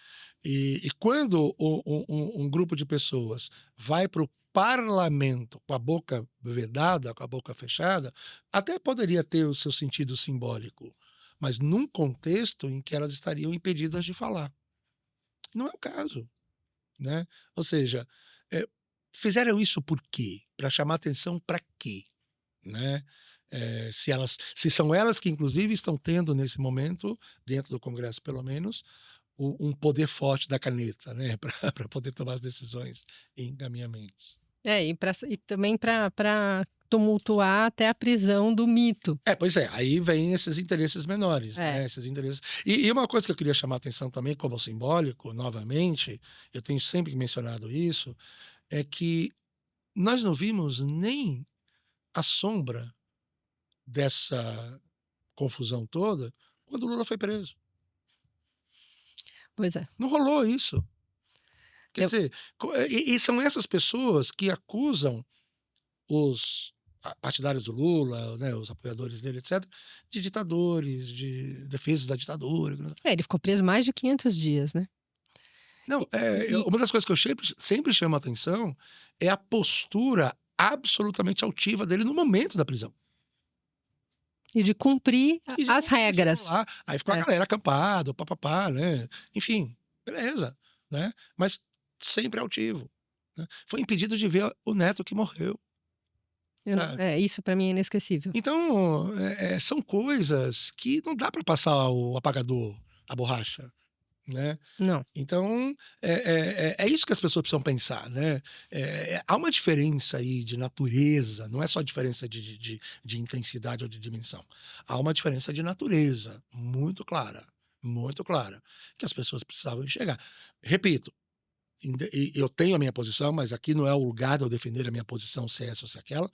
E quando um grupo de pessoas vai para o parlamento com a boca vedada, com a boca fechada, até poderia ter o seu sentido simbólico, mas num contexto em que elas estariam impedidas de falar. Não é o caso, né? Ou seja, fizeram isso por quê? Para chamar atenção para quê? Né? Se são elas que, inclusive, estão tendo nesse momento, dentro do Congresso pelo menos, um poder forte da caneta, né? Para poder tomar as decisões e encaminhamentos. E também para tumultuar até a prisão do mito. Pois é, aí vem esses interesses menores, É. né? Esses interesses. E uma coisa que eu queria chamar a atenção também, como simbólico, novamente, eu tenho sempre mencionado isso, é que nós não vimos nem a sombra dessa confusão toda quando o Lula foi preso. Pois é. Não rolou isso. Quer Eu dizer, e são essas pessoas que acusam os partidários do Lula, né, os apoiadores dele, etc., de ditadores, de defesas da ditadura. ele ficou preso mais de 500 dias, né. Não, E uma das coisas que eu sempre chamo a atenção é a postura absolutamente altiva dele no momento da prisão. de cumprir E de as cumprir, ficou regras. lá, aí ficou a É. galera acampada, papapá, né, enfim, beleza, né, mas sempre altivo, né. Foi impedido de ver o neto que morreu, sabe. Isso para mim é inesquecível. Então, são coisas que não dá para passar o apagador, a borracha, né. Não. Então, é isso que as pessoas precisam pensar, né. Há uma diferença aí de natureza, não é só diferença de intensidade ou de dimensão. Há uma diferença de natureza muito clara, que as pessoas precisavam enxergar. Repito, eu tenho a minha posição, mas aqui não é o lugar de eu defender a minha posição, se é essa ou se é aquela,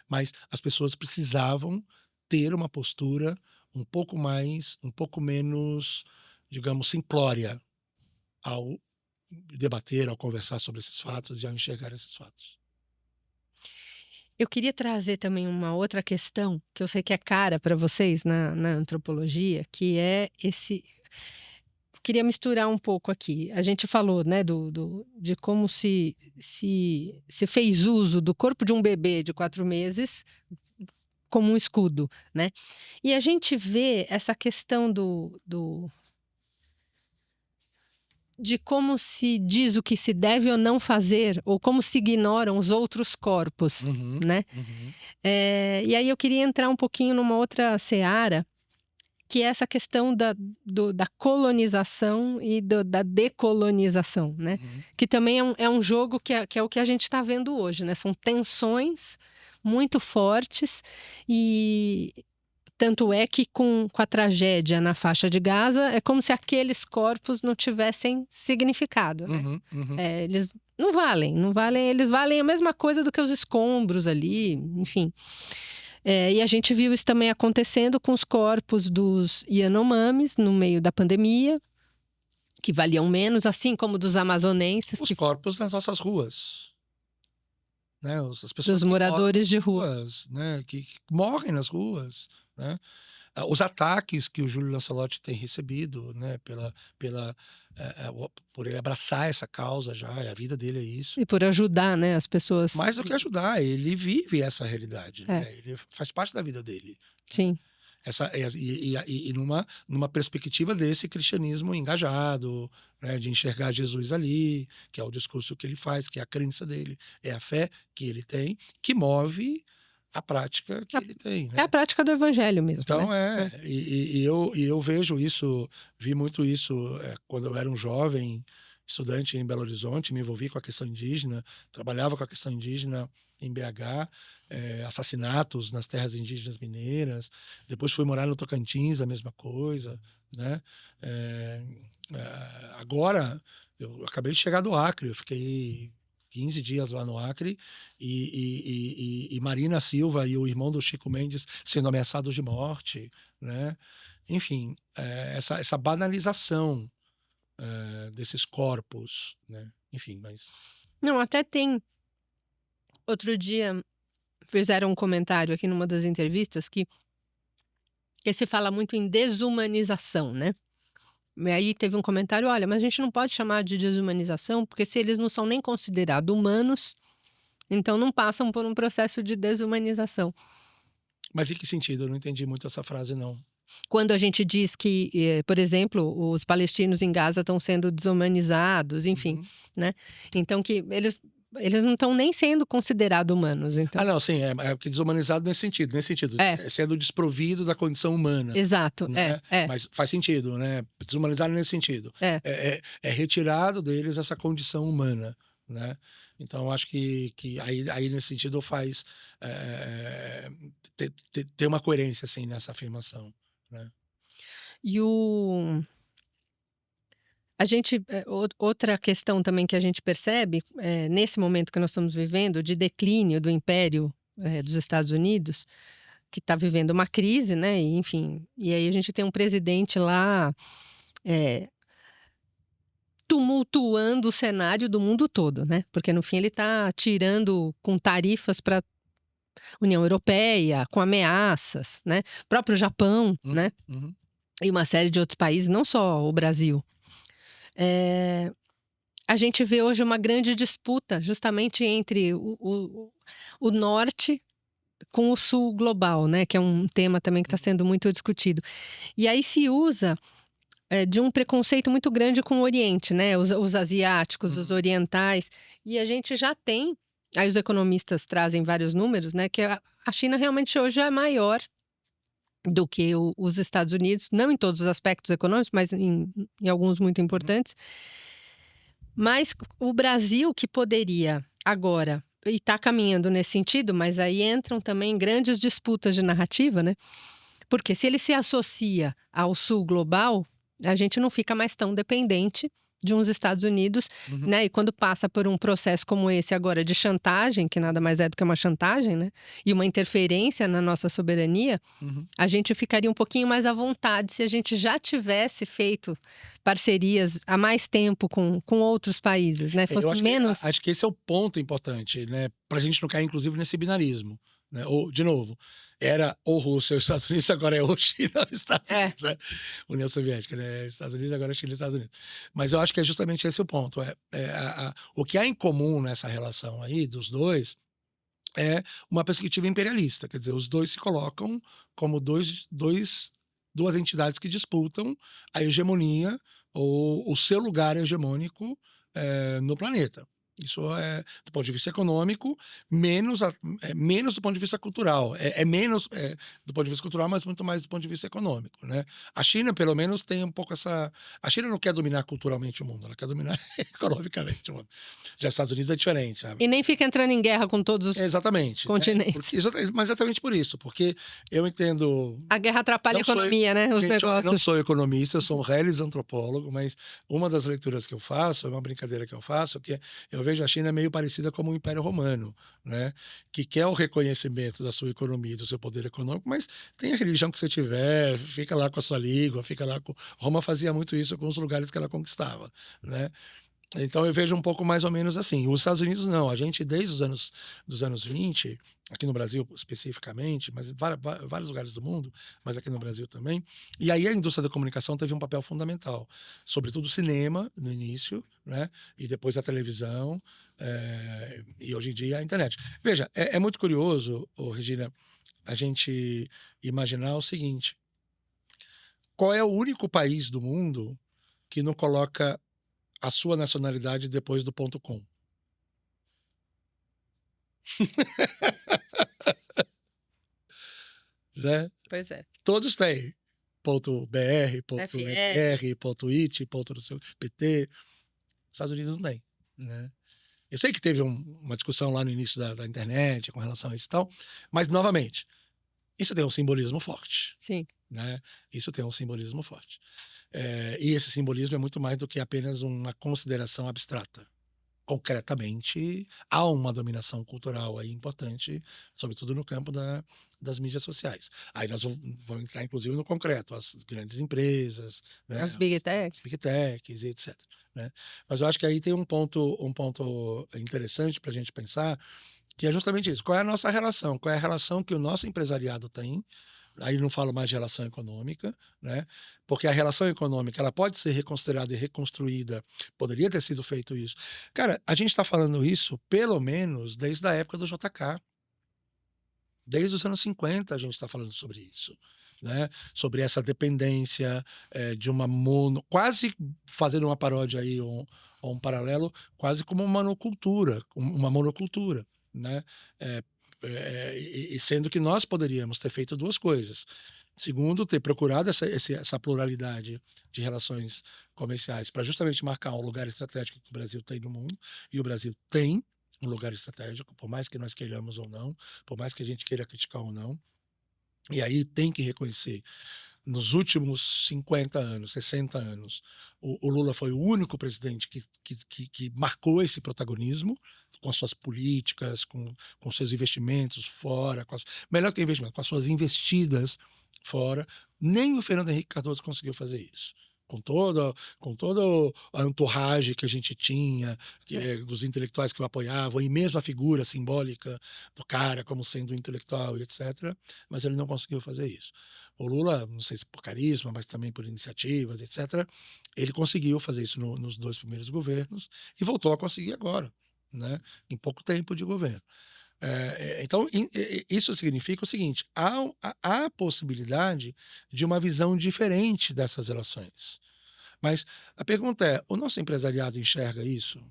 mas as pessoas precisavam ter uma postura um pouco menos, digamos, simplória ao debater, ao conversar sobre esses fatos e ao enxergar esses fatos. Eu queria trazer também uma outra questão, que eu sei que é cara para vocês na antropologia, que é esse queria misturar um pouco aqui. A gente falou, né, de como se fez uso do corpo de um bebê de 4 meses como um escudo, né. E a gente vê essa questão de como se diz o que se deve ou não fazer, ou como se ignoram os outros corpos, Uhum, né. uhum, E aí eu queria entrar um pouquinho numa outra seara, que é essa questão da colonização e da decolonização, né. uhum. Que também é um jogo que é o que a gente está vendo hoje, né, são tensões muito fortes, e tanto é que com a tragédia na faixa de Gaza, é como se aqueles corpos não tivessem significado, né. Uhum, uhum. Eles não valem, eles valem a mesma coisa do que os escombros ali, enfim. E a gente viu isso também acontecendo com os corpos dos Yanomamis no meio da pandemia, que valiam menos, assim como dos amazonenses, Os corpos nas nossas ruas, né, as pessoas dos que moram nas moradores de rua. ruas, né, que morrem nas ruas, né. Os ataques que o Júlio Lancelotti tem recebido, né, por ele abraçar essa causa já, a vida dele é isso. E por ajudar, né, as pessoas. Mais do que ajudar, ele vive essa realidade, É, né, ele faz parte da vida dele, né. sim. Numa perspectiva desse cristianismo engajado, né, de enxergar Jesus ali, que é o discurso que ele faz, que é a crença dele, é a fé que ele tem, que move a prática que A ele tem, É né. a prática do evangelho mesmo, né. Então É. eu vejo isso, vi muito isso, quando eu era um jovem estudante em Belo Horizonte, me envolvi com a questão indígena, trabalhava com a questão indígena em BH, assassinatos nas terras indígenas mineiras, depois fui morar no Tocantins, a mesma coisa, né. Eh Agora, eu acabei de chegar do Acre, eu fiquei 15 dias lá no Acre, e Marina Silva e o irmão do Chico Mendes sendo ameaçados de morte, né. Enfim, essa banalização, desses corpos, né. Enfim, mas Não, até tem outro dia fizeram um comentário aqui numa das entrevistas que se fala muito em desumanização, né. E aí teve um comentário: "Olha, mas a gente não pode chamar de desumanização, porque se eles não são nem considerados humanos, então não passam por um processo de desumanização". em que sentido? Eu não entendi muito essa frase não. Quando a gente diz que, por exemplo, os palestinos em Gaza estão sendo desumanizados, enfim, Uhum. né. Então que eles não estão nem sendo considerados humanos, Ah então. não, sim, porque desumanizado nesse sentido, É, sendo desprovido da condição humana, exato. É, né, é, mas faz sentido, né, desumanizado nesse sentido. é. É retirado deles essa condição humana, né. Então eu acho que aí nesse sentido faz, ter uma coerência, assim, nessa afirmação, né. E o A gente, outra questão também que a gente percebe, nesse momento que nós estamos vivendo de declínio do império, dos Estados Unidos, que está vivendo uma crise, né, e enfim, e aí a gente tem um presidente lá, eh, tumultuando o cenário do mundo todo, né, porque no fim ele está tirando com tarifas para União Europeia, com ameaças, né, próprio Japão, Uhum, né, uhum, e uma série de outros países, não só o Brasil. Eh A gente vê hoje uma grande disputa justamente entre o norte com o sul global, né, que é um tema também que está uhum, sendo muito discutido. E aí se usa, de um preconceito muito grande com o Oriente, né, os asiáticos, os uhum, orientais, e a gente já tem, aí os economistas trazem vários números, né, que a China realmente hoje é maior do que os Estados Unidos, não em todos os aspectos econômicos, mas em alguns muito uhum. importantes. Mas o Brasil que poderia agora, e está caminhando nesse sentido, mas aí entram também grandes disputas de narrativa, né, porque se ele se associa ao sul global, a gente não fica mais tão dependente, de uns Estados Unidos, Uhum, né, e quando passa por um processo como esse agora de chantagem, que nada mais é do que uma chantagem, né, e uma interferência na nossa soberania, uhum. a gente ficaria um pouquinho mais à vontade se a gente já tivesse feito parcerias há mais tempo com outros países, né, Eu fosse acho que menos. acho que esse é o ponto importante, né, pra gente não cair inclusive nesse binarismo, né, ou de novo, era ou Rússia ou Estados Unidos, agora é ou China ou Estados É, Unidos, né, União Soviética, né, Estados Unidos, agora é China e Estados Unidos. Mas eu acho que é justamente esse o ponto, o que há em comum nessa relação aí dos 2 é uma perspectiva imperialista, quer dizer, os 2 se colocam como 2 entidades que disputam a hegemonia ou o seu lugar hegemônico, no planeta. Isso é do ponto de vista econômico, menos do ponto de vista cultural. É menos, do ponto de vista cultural, mas muito mais do ponto de vista econômico, né. A China, pelo menos, tem um pouco essa a China não quer dominar culturalmente o mundo, ela quer dominar economicamente o mundo. Já os Estados Unidos é diferente, sabe. e nem fica entrando em guerra com todos os Exatamente, né, continentes. porque mas exatamente por isso, porque eu entendo A guerra atrapalha a não sou economia, né, os gente, eu não negócios. sou economista, eu sou um reles antropólogo, mas uma das leituras que eu faço, é uma brincadeira que eu faço, que eu vejo a China meio parecida como o Império Romano, né, que quer o reconhecimento da sua economia e do seu poder econômico, mas tem a religião que você tiver, fica lá com a sua língua, fica lá com Roma fazia muito isso com os lugares que ela conquistava, né. Então eu vejo um pouco mais ou menos assim. Os Estados Unidos não, a gente desde os anos 20, aqui no Brasil especificamente, mas em vários lugares do mundo, mas aqui no Brasil também, e aí a indústria da comunicação teve um papel fundamental, sobretudo o cinema no início, né, e depois a televisão, e hoje em dia a internet. Veja, é muito curioso, ô Regina, a gente imaginar o seguinte: qual é o único país do mundo que não coloca a sua nacionalidade depois do ponto .com, né. Pois é. Todos têm. Ponto .br, ponto FR. .fr, ponto .it, ponto não sei o PT. Estados Unidos não tem, né. Eu sei que teve uma discussão lá no início da internet com relação a isso e tal, mas novamente, isso tem um simbolismo forte, Sim. né, isso tem um simbolismo forte. E esse simbolismo é muito mais do que apenas uma consideração abstrata. Concretamente, há uma dominação cultural aí importante, sobretudo no campo das mídias sociais. Aí nós vamos entrar inclusive no concreto, as grandes empresas, né, As big as techs. big techs e etc, né. Mas eu acho que aí tem um ponto interessante para a gente pensar, que é justamente isso, qual é a nossa relação, qual é a relação que o nosso empresariado tem, aí não falo mais de relação econômica, né, porque a relação econômica ela pode ser reconsiderada e reconstruída, poderia ter sido feito isso. Cara, a gente está falando isso pelo menos desde a época do JK, desde os anos 50 a gente está falando sobre isso, né, sobre essa dependência, de uma quase fazendo uma paródia aí, ou um paralelo, quase como uma monocultura, né, eh e sendo que nós poderíamos ter feito 2 coisas. Segundo, ter procurado essa pluralidade de relações comerciais para justamente marcar um lugar estratégico que o Brasil tem no mundo, e o Brasil tem um lugar estratégico, por mais que nós queiramos ou não, por mais que a gente queira criticar ou não. E aí tem que reconhecer, nos últimos 50 anos, 60 anos, o Lula foi o único presidente que marcou esse protagonismo, com as suas políticas, com seus investimentos fora, melhor que investimento, com as suas investidas fora. Nem o Fernando Henrique Cardoso conseguiu fazer isso. Com toda a entourage que a gente tinha, dos intelectuais que o apoiavam, e mesmo a figura simbólica do cara como sendo um intelectual e etc., mas ele não conseguiu fazer isso. O Lula, não sei se por carisma, mas também por iniciativas, etc., ele conseguiu fazer isso nos 2 primeiros governos e voltou a conseguir agora, né, em pouco tempo de governo. Então isso significa o seguinte: há a possibilidade de uma visão diferente dessas relações. Mas a pergunta é: o nosso empresariado enxerga isso?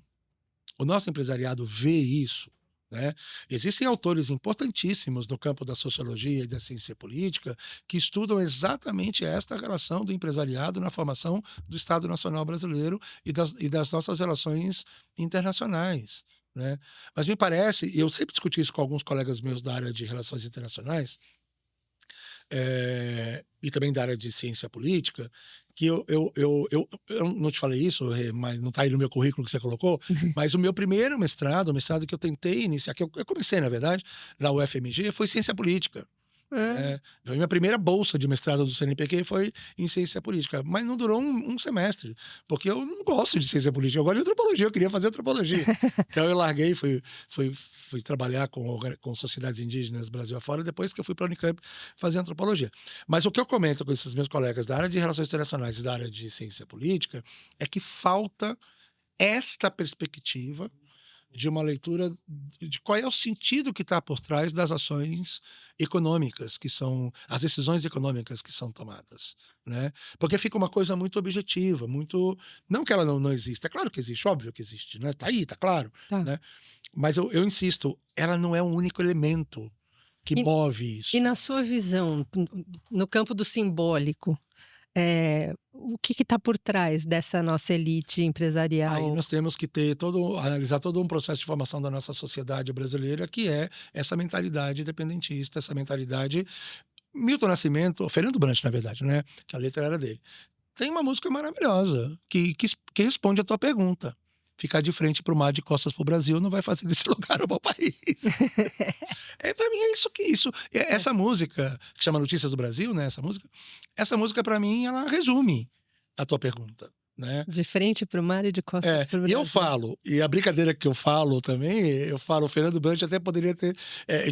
O nosso empresariado vê isso, né? Existem autores importantíssimos no campo da sociologia e da ciência política que estudam exatamente esta relação do empresariado na formação do Estado Nacional Brasileiro e das nossas relações internacionais, né? Mas me parece, e eu sempre discuti isso com alguns colegas meus da área de relações internacionais, e também da área de ciência política, que eu não te falei isso, mas não está aí no meu currículo que você colocou, mas o meu primeiro mestrado, o mestrado que eu tentei iniciar, que eu comecei, na verdade, na UFMG, foi ciência política. Hã. Foi minha primeira bolsa de mestrado do CNPq foi em ciência política, mas não durou um semestre, porque eu não gosto de ciência política, eu gosto de antropologia, eu queria fazer antropologia. Então eu larguei, fui trabalhar com sociedades indígenas Brasil afora, depois que eu fui para a Unicamp fazer antropologia. Mas o que eu comento com esses meus colegas da área de relações internacionais e da área de ciência política é que falta esta perspectiva de uma leitura de qual é o sentido que está por trás das ações econômicas, que são as decisões econômicas que são tomadas, né? Porque fica uma coisa muito objetiva, muito, não que ela não exista, é claro que existe, óbvio que existe, né? Tá aí, tá claro, Tá. né? Mas eu insisto, ela não é o único elemento que E move e isso. na sua visão, no campo do simbólico, o que está por trás dessa nossa elite Aí empresarial? nós temos que analisar todo um processo de formação da nossa sociedade brasileira, que é essa mentalidade dependentista, essa mentalidade. Milton Nascimento, Fernando Brant, na verdade, né? Que a letra era dele. Tem uma música maravilhosa que responde a tua pergunta. Ficar de frente para o mar, de costas para o Brasil, não vai fazer desse lugar um bom país. Para mim é isso que isso. Essa música, que chama Notícias do Brasil, né? Essa música, para mim, ela resume a tua pergunta, né? De frente para o mar e de costas para o E eu Brasil. falo, e a brincadeira que eu falo também, eu falo, o Fernando Brant até poderia ter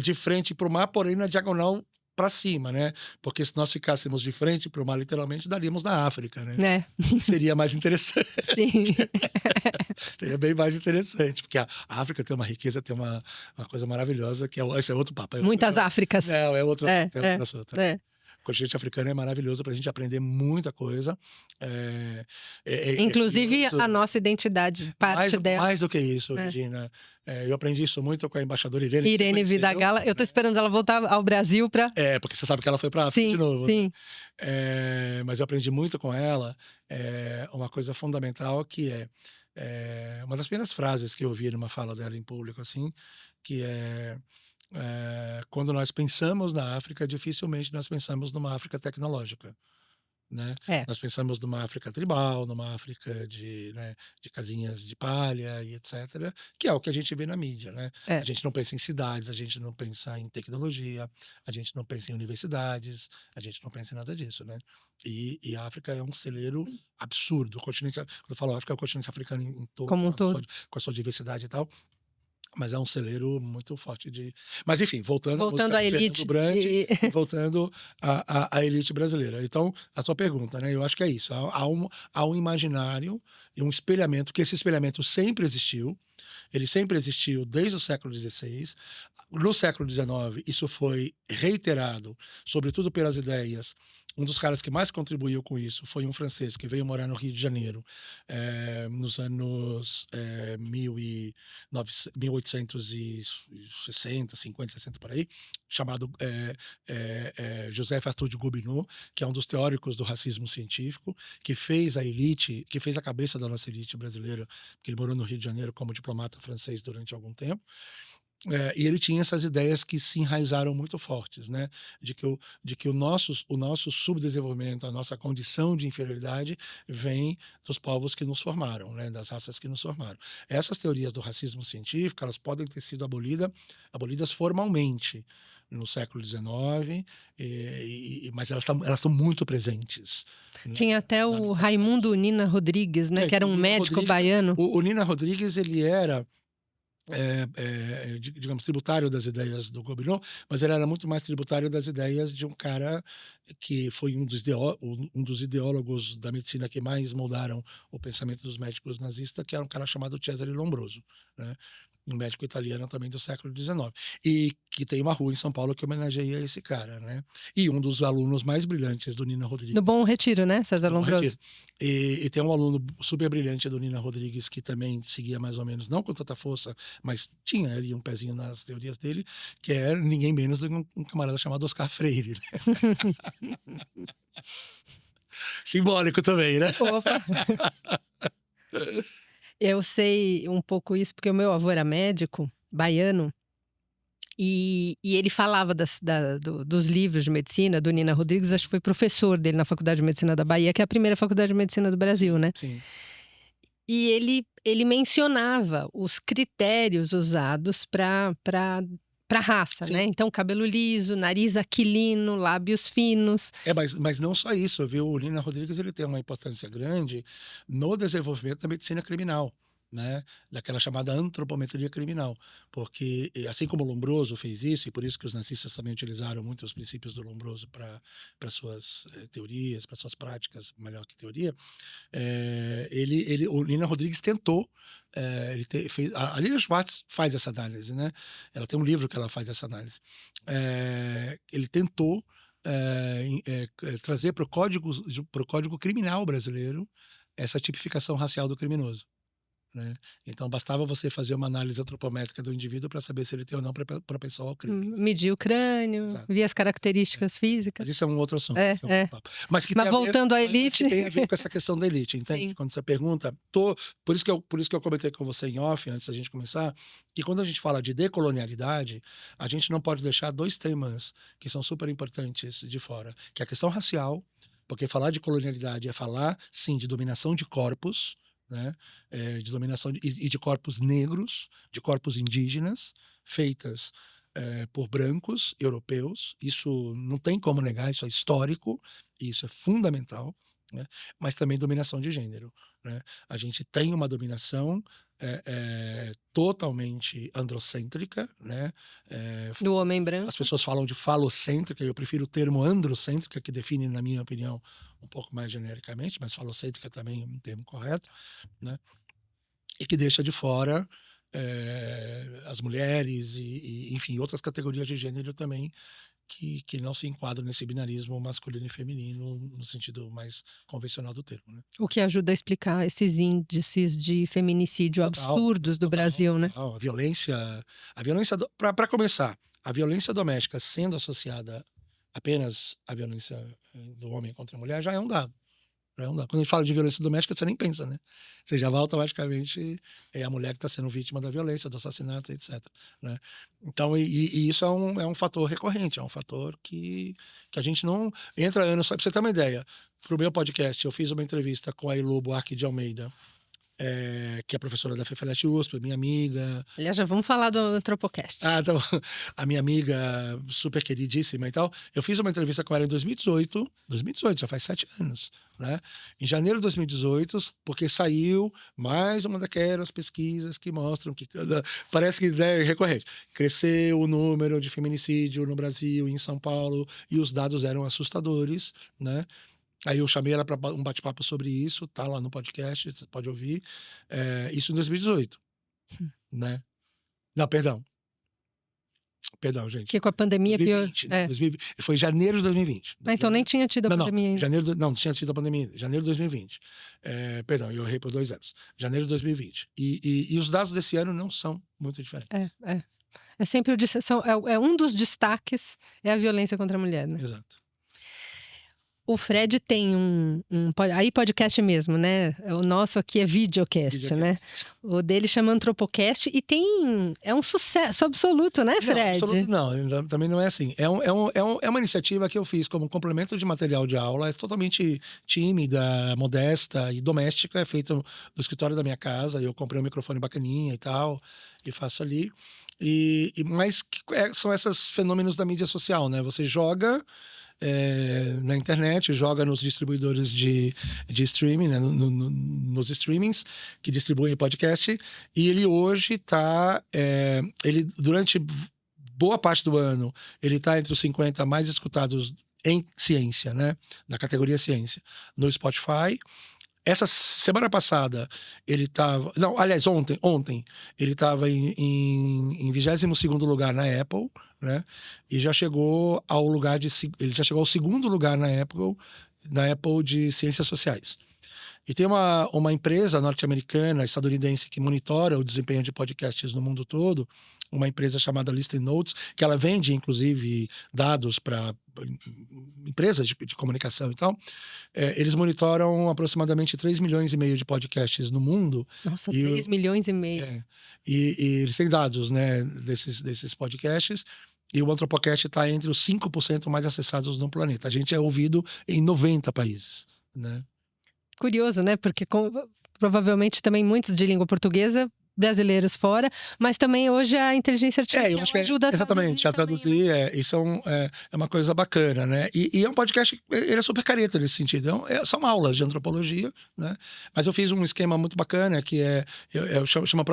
de frente para o mar, porém na diagonal para cima, né? Porque se nós ficássemos de frente para o mar, literalmente, daríamos na África, né? Né, Seria mais interessante, sim. seria bem mais interessante, porque a África tem uma riqueza, tem uma coisa maravilhosa, que esse é outro papo. Muitas Áfricas. Não, é outro É, assunto, é é, outro assunto. é. O continente africano é maravilhoso para a gente aprender muita coisa. Inclusive Curioso. a nossa identidade, parte dela. Mais do que isso, É. Regina. Eu aprendi isso muito com a embaixadora Irene, que você Irene conheceu, Vidagala, eu tô né? esperando ela voltar ao Brasil para. Porque você sabe que ela foi para a África de Sim, novo, né? sim. Mas eu aprendi muito com ela, uma coisa fundamental que uma das primeiras frases que eu ouvi numa fala dela em público, assim, que quando nós pensamos na África, dificilmente nós pensamos numa África tecnológica, né? É. Nós pensamos numa África tribal, numa África de casinhas de palha e etc., que é o que a gente vê na mídia, né? É. A gente não pensa em cidades, a gente não pensa em tecnologia, a gente não pensa em universidades, a gente não pensa em nada disso, né? E a África é um celeiro absurdo. O continente, quando eu falo África, é o continente africano em todo, Como um todo. com a sua diversidade e tal. Mas é um celeiro muito forte de. Mas enfim, voltando à Voltando música à do Fernando elite Brant e e voltando à elite brasileira. Então, a sua pergunta, né? Eu acho que é isso. Há um imaginário e um espelhamento, que esse espelhamento sempre existiu. Ele sempre existiu desde o século XVI. No século XIX, isso foi reiterado, sobretudo pelas ideias. Um dos caras que mais contribuiu com isso foi um francês que veio morar no Rio de Janeiro nos anos 1860, 50, 60 por aí, chamado Joseph Arthur de Gobineau, que é um dos teóricos do racismo científico, que fez a elite, que fez a cabeça da nossa elite brasileira, porque ele morou no Rio de Janeiro como diplomata francês durante algum tempo. E ele tinha essas ideias que se enraizaram muito fortes, né? De que o nosso subdesenvolvimento, a nossa condição de inferioridade vem dos povos que nos formaram, né? Das raças que nos formaram. Essas teorias do racismo científico, elas podem ter sido abolidas formalmente no século XIX, mas elas estão muito presentes, né? tinha até o Raimundo Nina Rodrigues, né, que era um médico baiano. O Nina Rodrigues, ele era digamos, tributário das ideias do Gobineau, mas ele era muito mais tributário das ideias de um cara que foi um dos ideólogos da medicina que mais moldaram o pensamento dos médicos nazistas, que era um cara chamado Cesare Lombroso, né? Um médico italiano também do século XIX, e que tem uma rua em São Paulo que homenageia esse cara, né? E um dos alunos mais brilhantes do Nina Rodrigues. No Bom Retiro, né, César do Bom Lombroso? Retiro. E tem um aluno super brilhante do Nina Rodrigues que também seguia mais ou menos, não com tanta força, mas tinha ali um pezinho nas teorias dele, que era ninguém menos do que um camarada chamado Oscar Freire, né? Simbólico também, né? Opa! Eu sei um pouco isso, porque o meu avô era médico, baiano, E ele falava dos livros de medicina, do Nina Rodrigues, acho que foi professor dele na Faculdade de Medicina da Bahia, que é a primeira faculdade de medicina do Brasil, né? Sim. E ele mencionava os critérios usados para raça, Sim. né? Então, cabelo liso, nariz aquilino, lábios finos. Mas não só isso, viu? O Nina Rodrigues ele tem uma importância grande no desenvolvimento da medicina criminal, né? Daquela chamada antropometria criminal. Porque, assim como o Lombroso fez isso, e por isso que os nazistas também utilizaram muito os princípios do Lombroso para suas teorias, para suas práticas, melhor que teoria, o Nina Rodrigues tentou. A Lilian Schwartz faz essa análise, né? Ela tem um livro que ela faz essa análise. Ele tentou trazer para o código criminal brasileiro essa tipificação racial do criminoso, né? Então bastava você fazer uma análise antropométrica do indivíduo para saber se ele tem ou não propensão ao crime. Medir o crânio, Exato. ver as características físicas. Mas isso é um outro assunto. É, isso é um outro papo. Mas voltando à mas elite. que tem a ver com essa questão da elite, entende? Sim. Quando você pergunta, por isso que eu comentei com você em off, antes da gente começar, que quando a gente fala de decolonialidade, a gente não pode deixar dois temas que são super importantes de fora, que é a questão racial, porque falar de colonialidade é falar, sim, de dominação de corpos, né? De dominação e de corpos negros, de corpos indígenas, feitas por brancos europeus. Isso não tem como negar, isso é histórico, isso é fundamental, né? Mas também dominação de gênero, né? A gente tem uma dominação totalmente androcêntrica, né? Do homem branco. As pessoas falam de falocêntrica, eu prefiro o termo androcêntrica, que define, na minha opinião, um pouco mais genericamente, mas falocêntrica também é um termo correto, né? E que deixa de fora as mulheres enfim, outras categorias de gênero também que não se enquadram nesse binarismo masculino e feminino no sentido mais convencional do termo, né? O que ajuda a explicar esses índices de feminicídio absurdos do Brasil, né? Total. A violência para começar, a violência doméstica sendo associada apenas à violência do homem contra a mulher já é um dado. Quando a gente fala de violência doméstica, você nem pensa, né? Você já vai automaticamente a mulher que está sendo vítima da violência, do assassinato, etc, né? Então, isso é um fator recorrente, é um fator que a gente não entra anos. Só para você ter uma ideia, para o meu podcast, eu fiz uma entrevista com a Ilô Buarque de Almeida, que é professora da FEFELESH USP, minha amiga. Aliás, já vamos falar do Antropocast. Então, a minha amiga super queridíssima e tal. Eu fiz uma entrevista com ela em 2018, já faz 7 anos, né? Em janeiro de 2018, porque saiu mais uma daquelas pesquisas que mostram que parece que é recorrente. Cresceu o número de feminicídio no Brasil, em São Paulo, e os dados eram assustadores, né? Aí eu chamei ela para um bate-papo sobre isso, tá lá no podcast, você pode ouvir. Isso em 2018, né? Não, perdão, gente. Que com a pandemia 2020, pior. 2020, foi em janeiro de 2020. Então nem tinha tido a pandemia ainda. Não tinha tido a pandemia ainda. Janeiro de 2020. Perdão, eu errei por 2 anos. Janeiro de 2020. E os dados desse ano não são muito diferentes. É sempre um dos destaques é a violência contra a mulher, né? Exato. O Fred tem aí podcast mesmo, né? O nosso aqui é videocast, né? O dele chama Antropocast e é um sucesso absoluto, né, Fred? Não, também não é assim. É uma iniciativa que eu fiz como complemento de material de aula, é totalmente tímida, modesta e doméstica, é feita no escritório da minha casa. Eu comprei um microfone bacaninha e tal, e faço ali. Mas são esses fenômenos da mídia social, né? Você joga na internet, joga nos distribuidores de streaming, né? Nos streamings que distribuem podcast, e ele hoje está, ele durante boa parte do ano, ele está entre os 50 mais escutados em ciência, né? Na categoria ciência, no Spotify. Essa semana passada, ele estava... Não, aliás, ontem ele estava em 22º lugar na Apple, né? E já chegou ele já chegou ao 2º lugar na Apple de Ciências Sociais. E tem uma empresa norte-americana, estadunidense, que monitora o desempenho de podcasts no mundo todo, uma empresa chamada Listen Notes, que ela vende, inclusive, dados para empresas de comunicação e tal. Eles monitoram aproximadamente 3,5 milhões de podcasts no mundo. Nossa, E 3 milhões e meio. e eles têm dados, né, desses podcasts. E o Antropocast está entre os 5% mais acessados no planeta. A gente é ouvido em 90 países, né? Curioso, né? Porque provavelmente também muitos de língua portuguesa, brasileiros fora, mas também hoje a inteligência artificial Eu acho que ajuda a exatamente, a traduzir traduzir, também, né? isso é uma coisa bacana, né? E é um podcast, ele é super careta nesse sentido. São aulas de antropologia, né? Mas eu fiz um esquema muito bacana, que chama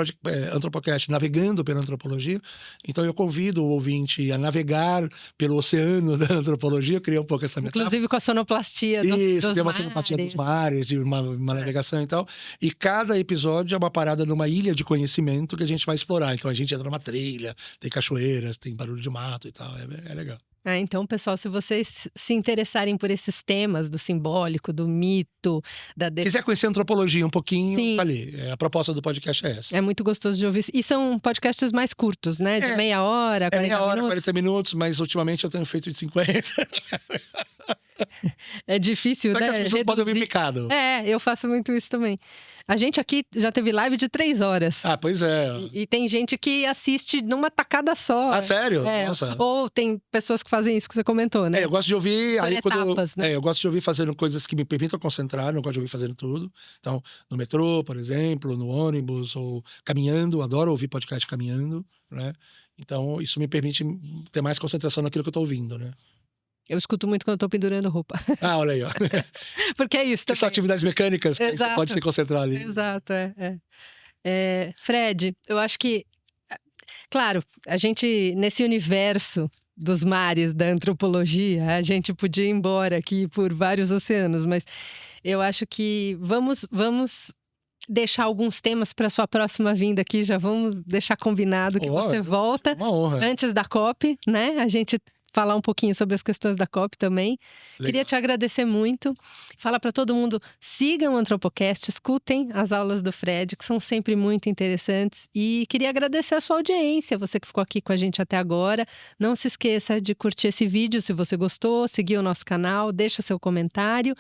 Antropocast Navegando pela Antropologia. Então eu convido o ouvinte a navegar pelo oceano da antropologia. Eu criei um pouco essa metáfora. Inclusive com a sonoplastia Isso, dos tem uma mares. simpatia dos mares, de uma navegação e tal. E cada episódio é uma parada numa ilha de conhecimento que a gente vai explorar. Então a gente entra numa trilha, tem cachoeiras, tem barulho de mato e tal. É legal. Então, pessoal, se vocês se interessarem por esses temas do simbólico, do mito, Quiser conhecer antropologia um pouquinho, Sim. tá ali. A proposta do podcast é essa. É muito gostoso de ouvir. E são podcasts mais curtos, né? De meia hora, 40 meia hora, minutos. 40 minutos, mas ultimamente eu tenho feito de 50. É difícil, Só que né? as pessoas podem ouvir picado. Eu faço muito isso também. A gente aqui já teve live de 3 horas. Ah, pois é. E tem gente que assiste numa tacada só. Ah, sério? Nossa. Ou tem pessoas que fazem isso que você comentou, né? Eu gosto de ouvir Por aí etapas, né? eu gosto de ouvir fazendo coisas que me permitam concentrar, não gosto de ouvir fazendo tudo. Então, no metrô, por exemplo, no ônibus ou caminhando, adoro ouvir podcast caminhando, né? Então, isso me permite ter mais concentração naquilo que eu tô ouvindo, né? Eu escuto muito quando eu tô pendurando roupa. Ah, olha aí, ó. Porque é isso também. São atividades mecânicas que aí você pode se concentrar ali. Exato, Fred, eu acho que, claro, a gente, nesse universo dos mares da antropologia, a gente podia ir embora aqui por vários oceanos, mas eu acho que vamos deixar alguns temas para sua próxima vinda aqui, já vamos deixar combinado que você volta uma honra. Antes da COP, né? A gente falar um pouquinho sobre as questões da COP também. Legal. Queria te agradecer muito. Falar para todo mundo, sigam o Antropocast, escutem as aulas do Fred, que são sempre muito interessantes. E queria agradecer a sua audiência, você que ficou aqui com a gente até agora. Não se esqueça de curtir esse vídeo se você gostou, seguir o nosso canal, deixa seu comentário.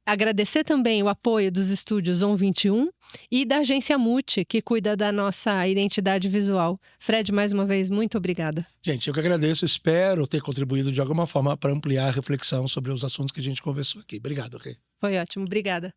Agradecer também o apoio dos estúdios On 21 e da agência Multi, que cuida da nossa identidade visual. Fred, mais uma vez, muito obrigada. Gente, eu que agradeço. Espero ter contribuído de alguma forma para ampliar a reflexão sobre os assuntos que a gente conversou aqui. Obrigado, Rê. Foi ótimo, obrigada.